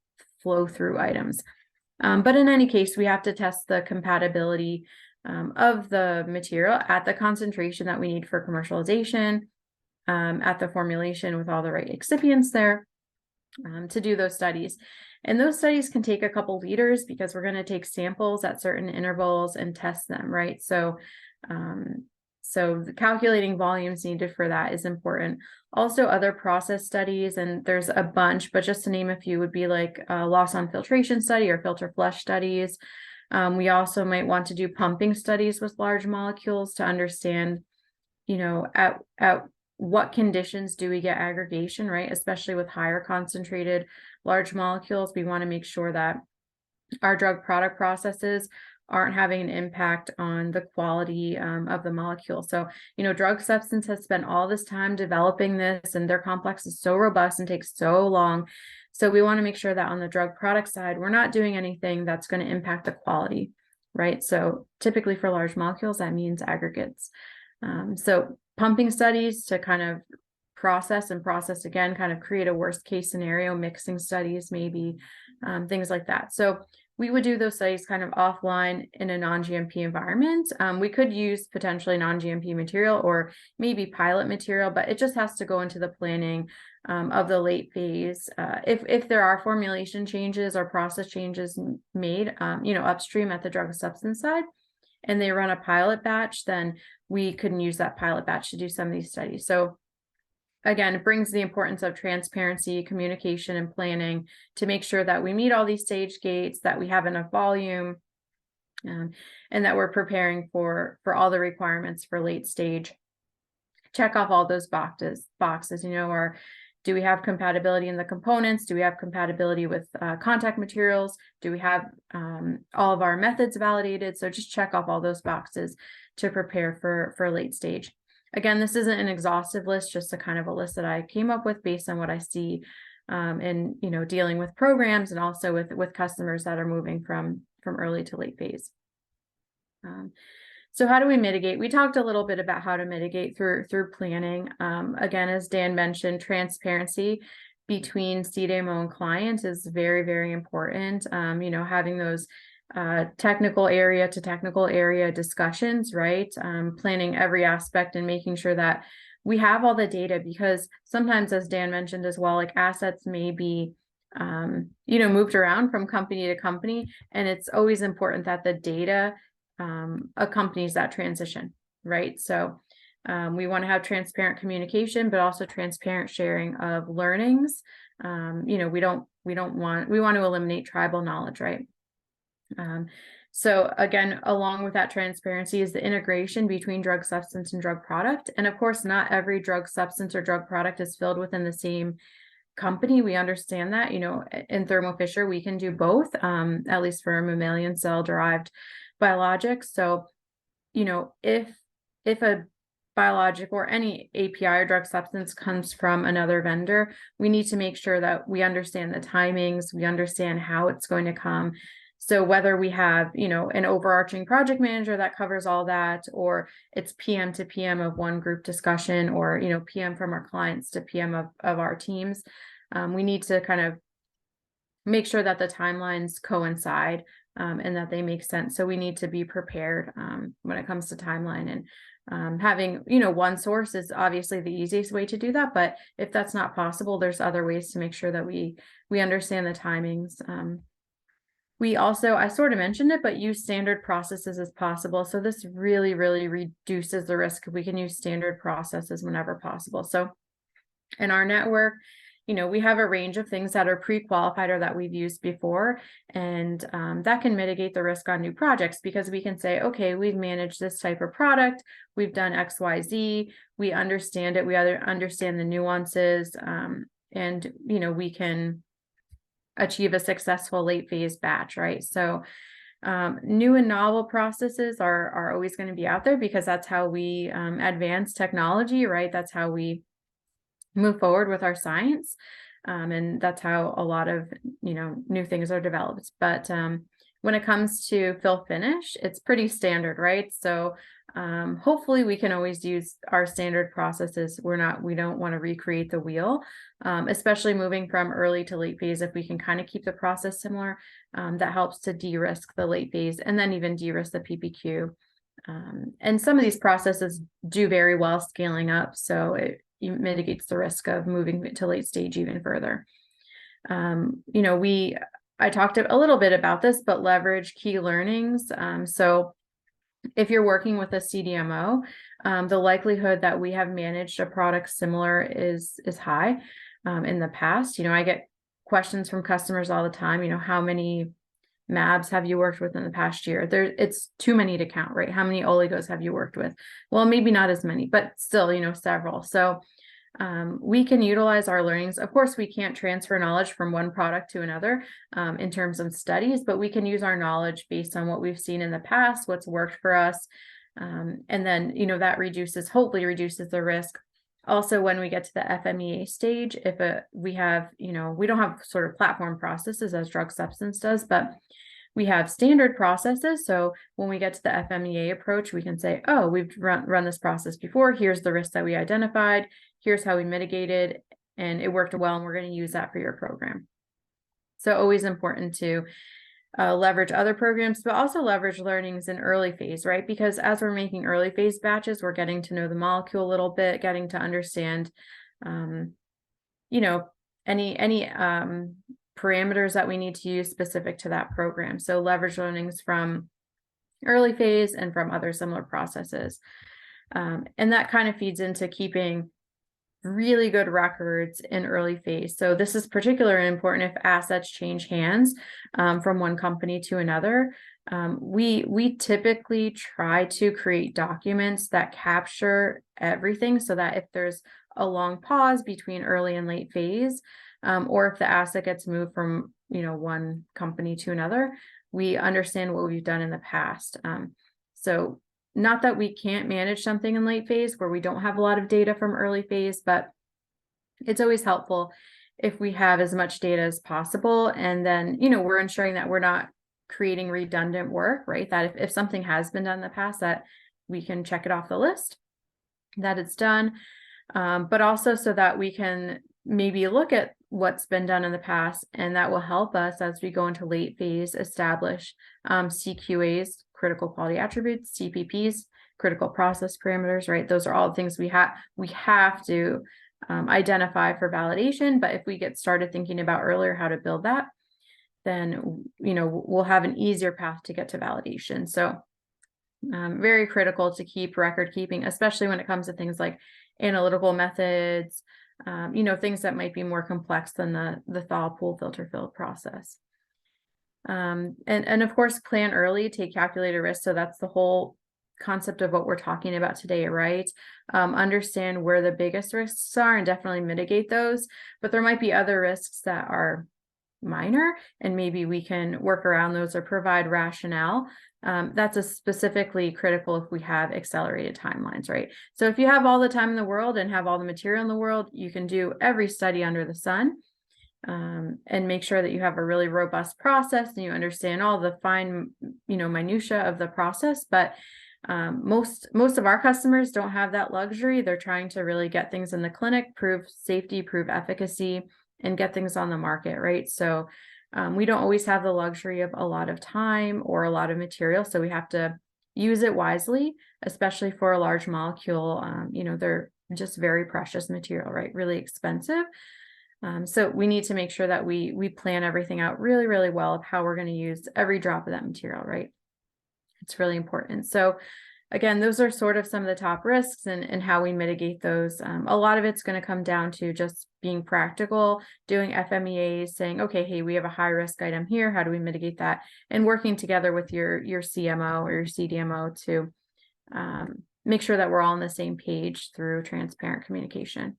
flow through items. But in any case, we have to test the compatibility of the material at the concentration that we need for commercialization, at the formulation with all the right excipients there, to do those studies. And those studies can take a couple liters because we're going to take samples at certain intervals and test them, right? So the calculating volumes needed for that is important. Also, other process studies, and there's a bunch, but just to name a few, would be like a loss on filtration study or filter flush studies. We also might want to do pumping studies with large molecules to understand, at what conditions do we get aggregation, right? Especially with higher concentrated large molecules, we want to make sure that our drug product processes aren't having an impact on the quality of the molecule. So, drug substance has spent all this time developing this, and their complex is so robust and takes so long. So we want to make sure that on the drug product side, we're not doing anything that's going to impact the quality, right? So typically for large molecules, that means aggregates. So pumping studies to kind of process again, kind of create a worst case scenario, mixing studies, maybe things like that. So we would do those studies kind of offline in a non-GMP environment. We could use potentially non-GMP material or maybe pilot material, but it just has to go into the planning of the late phase. If there are formulation changes or process changes made, upstream at the drug substance side, and they run a pilot batch, then we can use that pilot batch to do some of these studies. So again, it brings the importance of transparency, communication, and planning to make sure that we meet all these stage gates, that we have enough volume, and that we're preparing for all the requirements for late stage. Check off all those boxes, or do we have compatibility in the components? Do we have compatibility with contact materials? Do we have all of our methods validated? So just check off all those boxes to prepare for late stage. Again, this isn't an exhaustive list, just a kind of a list that I came up with based on what I see in dealing with programs and also with customers that are moving from early to late phase. So how do we mitigate? We talked a little bit about how to mitigate through planning. Again, as Dan mentioned, transparency between CDMO and client is very, very important. Having those technical area to technical area discussions, right? Planning every aspect and making sure that we have all the data, because sometimes, as Dan mentioned as well, like assets may be moved around from company to company, and it's always important that the data accompanies that transition, right? So we want to have transparent communication, but also transparent sharing of learnings. We want to eliminate tribal knowledge, right? So again, along with that transparency is the integration between drug substance and drug product. And of course, not every drug substance or drug product is filled within the same company. We understand that, in Thermo Fisher, we can do both, at least for mammalian cell derived biologics. So, if a biologic or any API or drug substance comes from another vendor, we need to make sure that we understand the timings, we understand how it's going to come. So whether we have, an overarching project manager that covers all that, or it's PM to PM of one group discussion, or, PM from our clients to PM of our teams, we need to kind of make sure that the timelines coincide and that they make sense. So we need to be prepared when it comes to timeline, and having, one source is obviously the easiest way to do that. But if that's not possible, there's other ways to make sure that we understand the timings. We also, I sort of mentioned it, but use standard processes as possible. So this really, really reduces the risk if we can use standard processes whenever possible. So in our network, we have a range of things that are pre-qualified or that we've used before, and that can mitigate the risk on new projects, because we can say, okay, we've managed this type of product, we've done X, Y, Z, we understand it, we understand the nuances, and we can achieve a successful late phase batch, right? So new and novel processes are always going to be out there, because that's how we advance technology, right? That's how we move forward with our science, and that's how a lot of new things are developed. But when it comes to fill finish, it's pretty standard, right? So hopefully we can always use our standard processes. We don't want to recreate the wheel, especially moving from early to late phase. If we can kind of keep the process similar, that helps to de-risk the late phase, and then even de-risk the PPQ. And some of these processes do very well scaling up, so it mitigates the risk of moving to late stage even further. I talked a little bit about this, but leverage key learnings. So if you're working with a CDMO, the likelihood that we have managed a product similar is high. In the past, I get questions from customers all the time, how many MABs have you worked with in the past year? It's too many to count, right? How many oligos have you worked with? Well, maybe not as many, but still, several. So we can utilize our learnings. Of course, we can't transfer knowledge from one product to another in terms of studies, but we can use our knowledge based on what we've seen in the past, what's worked for us. And then, that hopefully reduces the risk. Also, when we get to the FMEA stage, if we have, we don't have sort of platform processes as drug substance does, but we have standard processes. So when we get to the FMEA approach, we can say, oh, we've run this process before. Here's the risk that we identified. Here's how we mitigated, and it worked well, and we're going to use that for your program. So always important to leverage other programs, but also leverage learnings in early phase, right? Because as we're making early phase batches, we're getting to know the molecule a little bit, getting to understand, any parameters that we need to use specific to that program. So leverage learnings from early phase and from other similar processes. And that kind of feeds into keeping really good records in early phase. So this is particularly important if assets change hands from one company to another. We typically try to create documents that capture everything so that if there's a long pause between early and late phase, or if the asset gets moved from, one company to another, we understand what we've done in the past. So not that we can't manage something in late phase where we don't have a lot of data from early phase, but it's always helpful if we have as much data as possible. And then, we're ensuring that we're not creating redundant work, right? That if something has been done in the past, that we can check it off the list, that it's done. But also so that we can maybe look at what's been done in the past, and that will help us as we go into late phase establish CQAs, critical quality attributes, CPPs, critical process parameters, right? Those are all things we have to identify for validation. But if we get started thinking about earlier how to build that, then we'll have an easier path to get to validation. So very critical to keep record keeping, especially when it comes to things like analytical methods, things that might be more complex than the thaw, pool, filter, fill process. And of course, plan early, take calculated risk. So that's the whole concept of what we're talking about today, right? Understand where the biggest risks are and definitely mitigate those, but there might be other risks that are minor, and maybe we can work around those or provide rationale. That's specifically critical if we have accelerated timelines, right? So if you have all the time in the world and have all the material in the world, you can do every study under the sun, and make sure that you have a really robust process and you understand all the fine, minutia of the process. But most of our customers don't have that luxury. They're trying to really get things in the clinic, prove safety, prove efficacy, and get things on the market, right? So we don't always have the luxury of a lot of time or a lot of material, so we have to use it wisely, especially for a large molecule. They're just very precious material, right? Really expensive. So we need to make sure that we plan everything out really, really well of how we're going to use every drop of that material, right? It's really important. So again, those are sort of some of the top risks and how we mitigate those. A lot of it's going to come down to just being practical, doing FMEAs, saying, okay, hey, we have a high risk item here. How do we mitigate that? And working together with your CMO or your CDMO to make sure that we're all on the same page through transparent communication.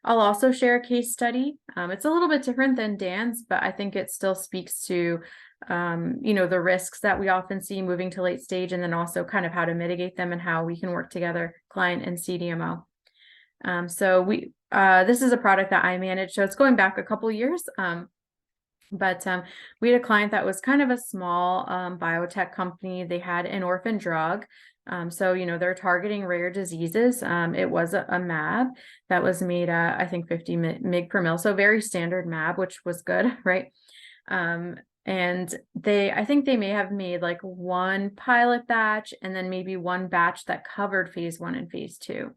I'll also share a case study. It's a little bit different than Dan's, but I think it still speaks to the risks that we often see moving to late stage, and then also kind of how to mitigate them and how we can work together, client and CDMO. So this is a product that I manage, so it's going back a couple years. But we had a client that was kind of a small biotech company. They had an orphan drug. So, they're targeting rare diseases. It was a mAb that was made at, I think, 50 mg per mil. So very standard mAb, which was good, right? And I think they may have made like one pilot batch and then maybe one batch that covered phase 1 and phase 2.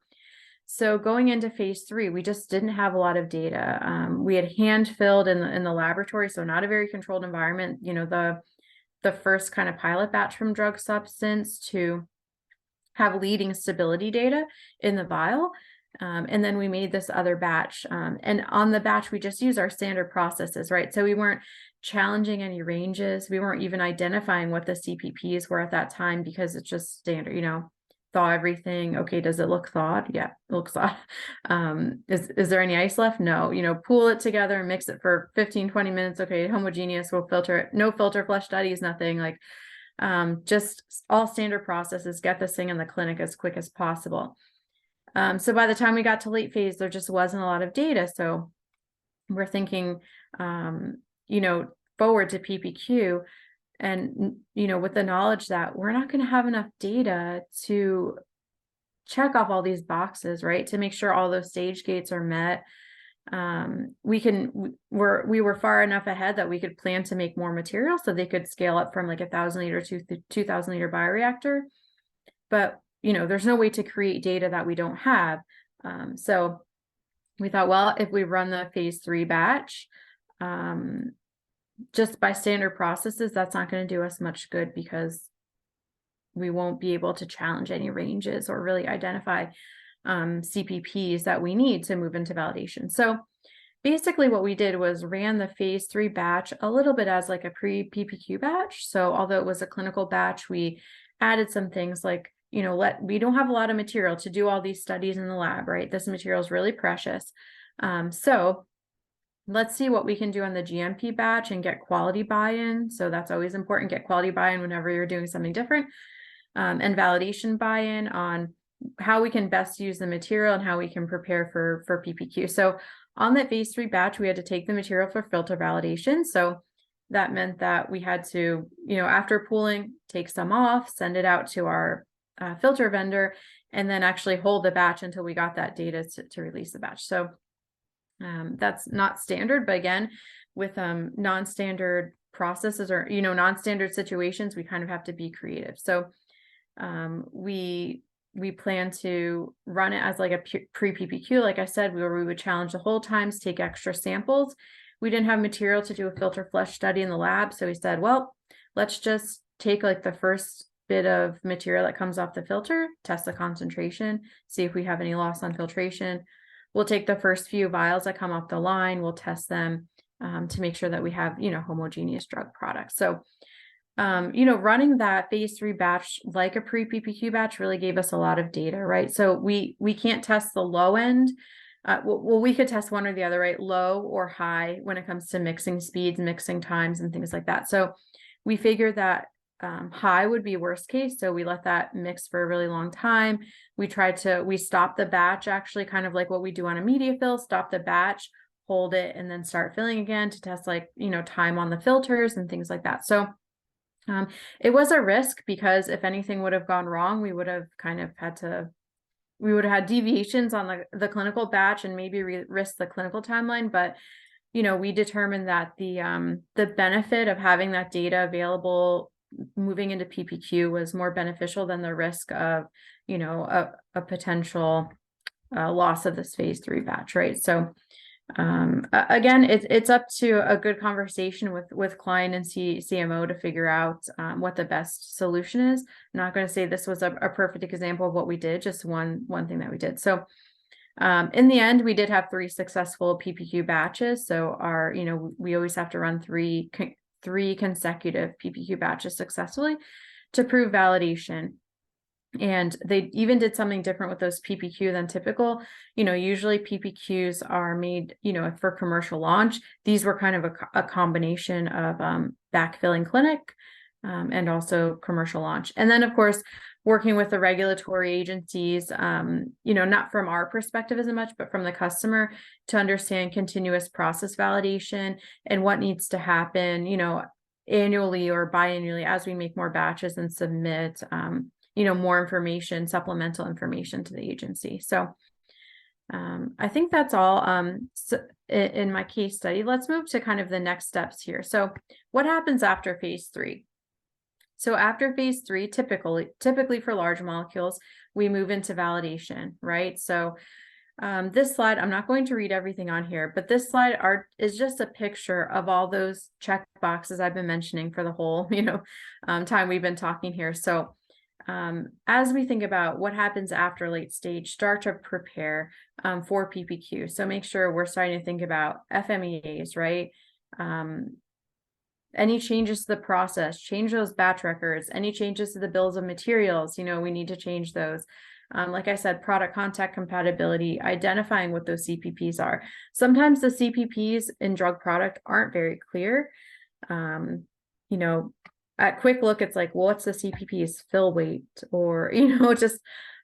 So going into phase 3, we just didn't have a lot of data. We had hand filled in the laboratory, so not a very controlled environment. The first kind of pilot batch from drug substance to have leading stability data in the vial. And then we made this other batch. And on the batch, we just use our standard processes, right? So we weren't challenging any ranges. We weren't even identifying what the CPPs were at that time because it's just standard, thaw everything. Okay, does it look thawed? Yeah, it looks thawed. Is there any ice left? No. Pool it together and mix it for 15, 20 minutes. Okay, homogeneous, we'll filter it. No filter flush studies, nothing. Like just all standard processes, get this thing in the clinic as quick as possible. So by the time we got to late phase, there just wasn't a lot of data. So we're thinking, forward to PPQ. And, with the knowledge that we're not going to have enough data to check off all these boxes, right? To make sure all those stage gates are met. We were far enough ahead that we could plan to make more material so they could scale up from like 1,000 liter to 2,000 liter bioreactor. But, there's no way to create data that we don't have. So we thought, well, if we run the phase 3 batch, just by standard processes, that's not going to do us much good because we won't be able to challenge any ranges or really identify CPPs that we need to move into validation. So basically what we did was ran the phase 3 batch a little bit as like a pre-PPQ batch. So although it was a clinical batch, we added some things like, you know, we don't have a lot of material to do all these studies in the lab, right? This material is really precious. So let's see what we can do on the GMP batch and get quality buy-in. So that's always important, get quality buy-in whenever you're doing something different, and validation buy-in on how we can best use the material and how we can prepare for PPQ. So on that phase 3 batch, we had to take the material for filter validation. So that meant that we had to, you know, after pooling, take some off, send it out to our filter vendor, and then actually hold the batch until we got that data to release the batch. So that's not standard, but again, with non-standard processes or, you know, non-standard situations, we kind of have to be creative. So we plan to run it as like a pre-PPQ, like I said, where we would challenge the hold times, take extra samples. We didn't have material to do a filter flush study in the lab, so we said, well, let's just take like the first bit of material that comes off the filter, test the concentration, see if we have any loss on filtration. We'll take the first few vials that come off the line, we'll test them to make sure that we have, you know, homogeneous drug products. So you know, running that phase 3 batch like a pre-PPQ batch really gave us a lot of data, right? So we can't test the low end. Well, we could test one or the other, right? Low or high when it comes to mixing speeds, mixing times, and things like that. So we figured that high would be worst case. So we let that mix for a really long time. We stopped the batch, actually kind of like what we do on a media fill, stop the batch, hold it, and then start filling again to test, like, you know, time on the filters and things like that. So it was a risk because if anything would have gone wrong, we would have had deviations on the clinical batch and maybe risk the clinical timeline. But, you know, we determined that the benefit of having that data available moving into PPQ was more beneficial than the risk of, you know, a potential loss of this phase 3 batch, right? So again, it's up to a good conversation with client and CMO to figure out what the best solution is. I'm not going to say this was a perfect example of what we did, just one thing that we did. So in the end, we did have 3 successful PPQ batches. So you know, we always have to run three consecutive PPQ batches successfully to prove validation. And they even did something different with those PPQ than typical. You know, usually PPQs are made, you know, for commercial launch. These were kind of a combination of backfilling clinic and also commercial launch. And then, of course, working with the regulatory agencies, you know, not from our perspective as much, but from the customer to understand continuous process validation and what needs to happen, you know, annually or biannually as we make more batches and submit you know, more information, supplemental information to the agency. So I think that's all in my case study. Let's move to kind of the next steps here. So what happens after phase 3? So after phase 3, typically for large molecules, we move into validation, right? So this slide, I'm not going to read everything on here, but this slide is just a picture of all those check boxes I've been mentioning for the whole, you know, time we've been talking here. So as we think about what happens after late stage, start to prepare for PPQ. So make sure we're starting to think about FMEAs, right? Any changes to the process, change those batch records, any changes to the bills of materials, you know, we need to change those. Like I said, product contact compatibility, identifying what those CPPs are. Sometimes the CPPs in drug product aren't very clear. You know, at quick look, it's like, well, what's the CPP's fill weight? Or, you know, just,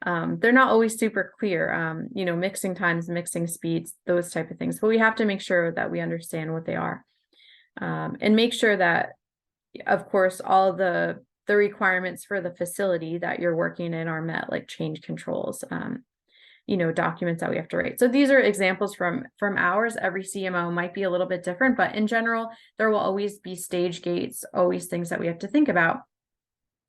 they're not always super clear, you know, mixing times, mixing speeds, those type of things. But we have to make sure that we understand what they are. And make sure that, of course, all the requirements for the facility that you're working in are met, like change controls, you know, documents that we have to write. So these are examples from ours. Every CMO might be a little bit different, but in general, there will always be stage gates, always things that we have to think about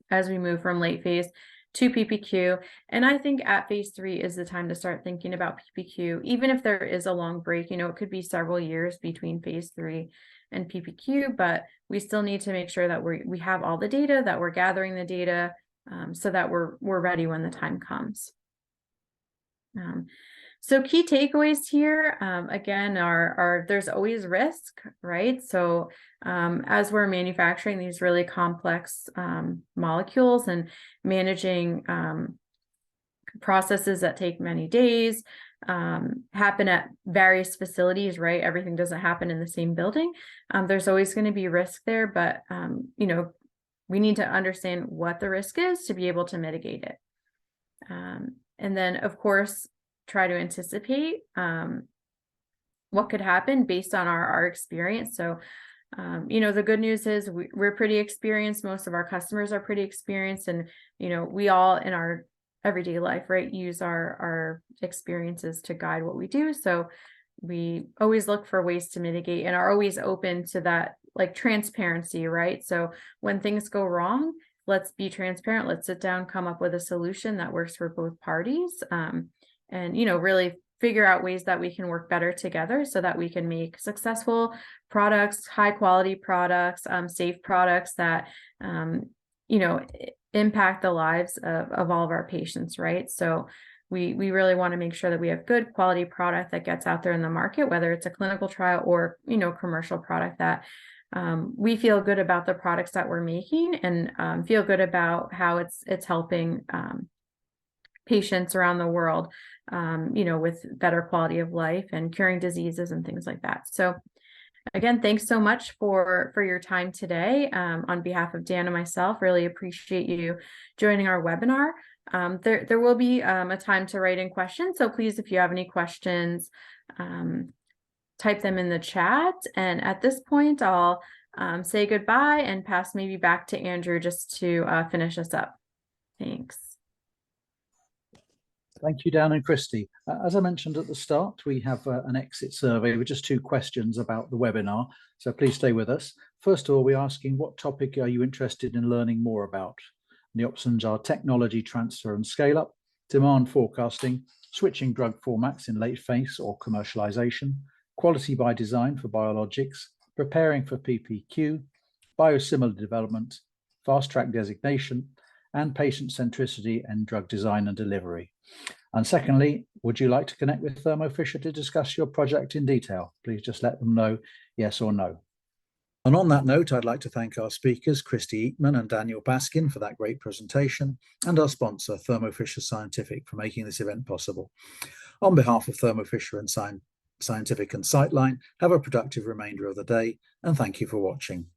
as we move from late phase to PPQ. And I think at phase 3 is the time to start thinking about PPQ, even if there is a long break. You know, it could be several years between phase 3 and PPQ, but we still need to make sure that we have all the data, that we're gathering the data, so that we're ready when the time comes. So key takeaways here, again, are there's always risk, right? So as we're manufacturing these really complex molecules and managing processes that take many days, happen at various facilities, right? Everything doesn't happen in the same building. There's always going to be risk there, but we need to understand what the risk is to be able to mitigate it. And then, of course, try to anticipate what could happen based on our experience. So, the good news is we're pretty experienced. Most of our customers are pretty experienced, and we all in our everyday life, right, use our experiences to guide what we do. So we always look for ways to mitigate and are always open to that, like, transparency, right? So when things go wrong, let's be transparent. Let's sit down, come up with a solution that works for both parties, and really figure out ways that we can work better together so that we can make successful products, high quality products, safe products that impact the lives of all of our patients, right? So we really want to make sure that we have good quality product that gets out there in the market, whether it's a clinical trial or commercial product, that we feel good about the products that we're making, and feel good about how it's helping patients around the world, with better quality of life and curing diseases and things like that. So again, thanks so much for your time today. On behalf of Dan and myself, really appreciate you joining our webinar. There will be a time to write in questions. So please, if you have any questions, type them in the chat. And at this point, I'll say goodbye and pass maybe back to Andrew just to finish us up. Thanks. Thank you, Dan and Christy. As I mentioned at the start, we have an exit survey with just 2 questions about the webinar, so please stay with us. First of all, we're asking, what topic are you interested in learning more about? And the options are technology transfer and scale up, demand forecasting, switching drug formats in late phase or commercialization, quality by design for biologics, preparing for PPQ, biosimilar development, fast track designation, and patient centricity and drug design and delivery. And secondly, would you like to connect with Thermo Fisher to discuss your project in detail? Please just let them know yes or no. And on that note, I'd like to thank our speakers, Christy Eatman and Daniel Baskin, for that great presentation, and our sponsor, Thermo Fisher Scientific, for making this event possible. On behalf of Thermo Fisher and Scientific and Sightline, have a productive remainder of the day, and thank you for watching.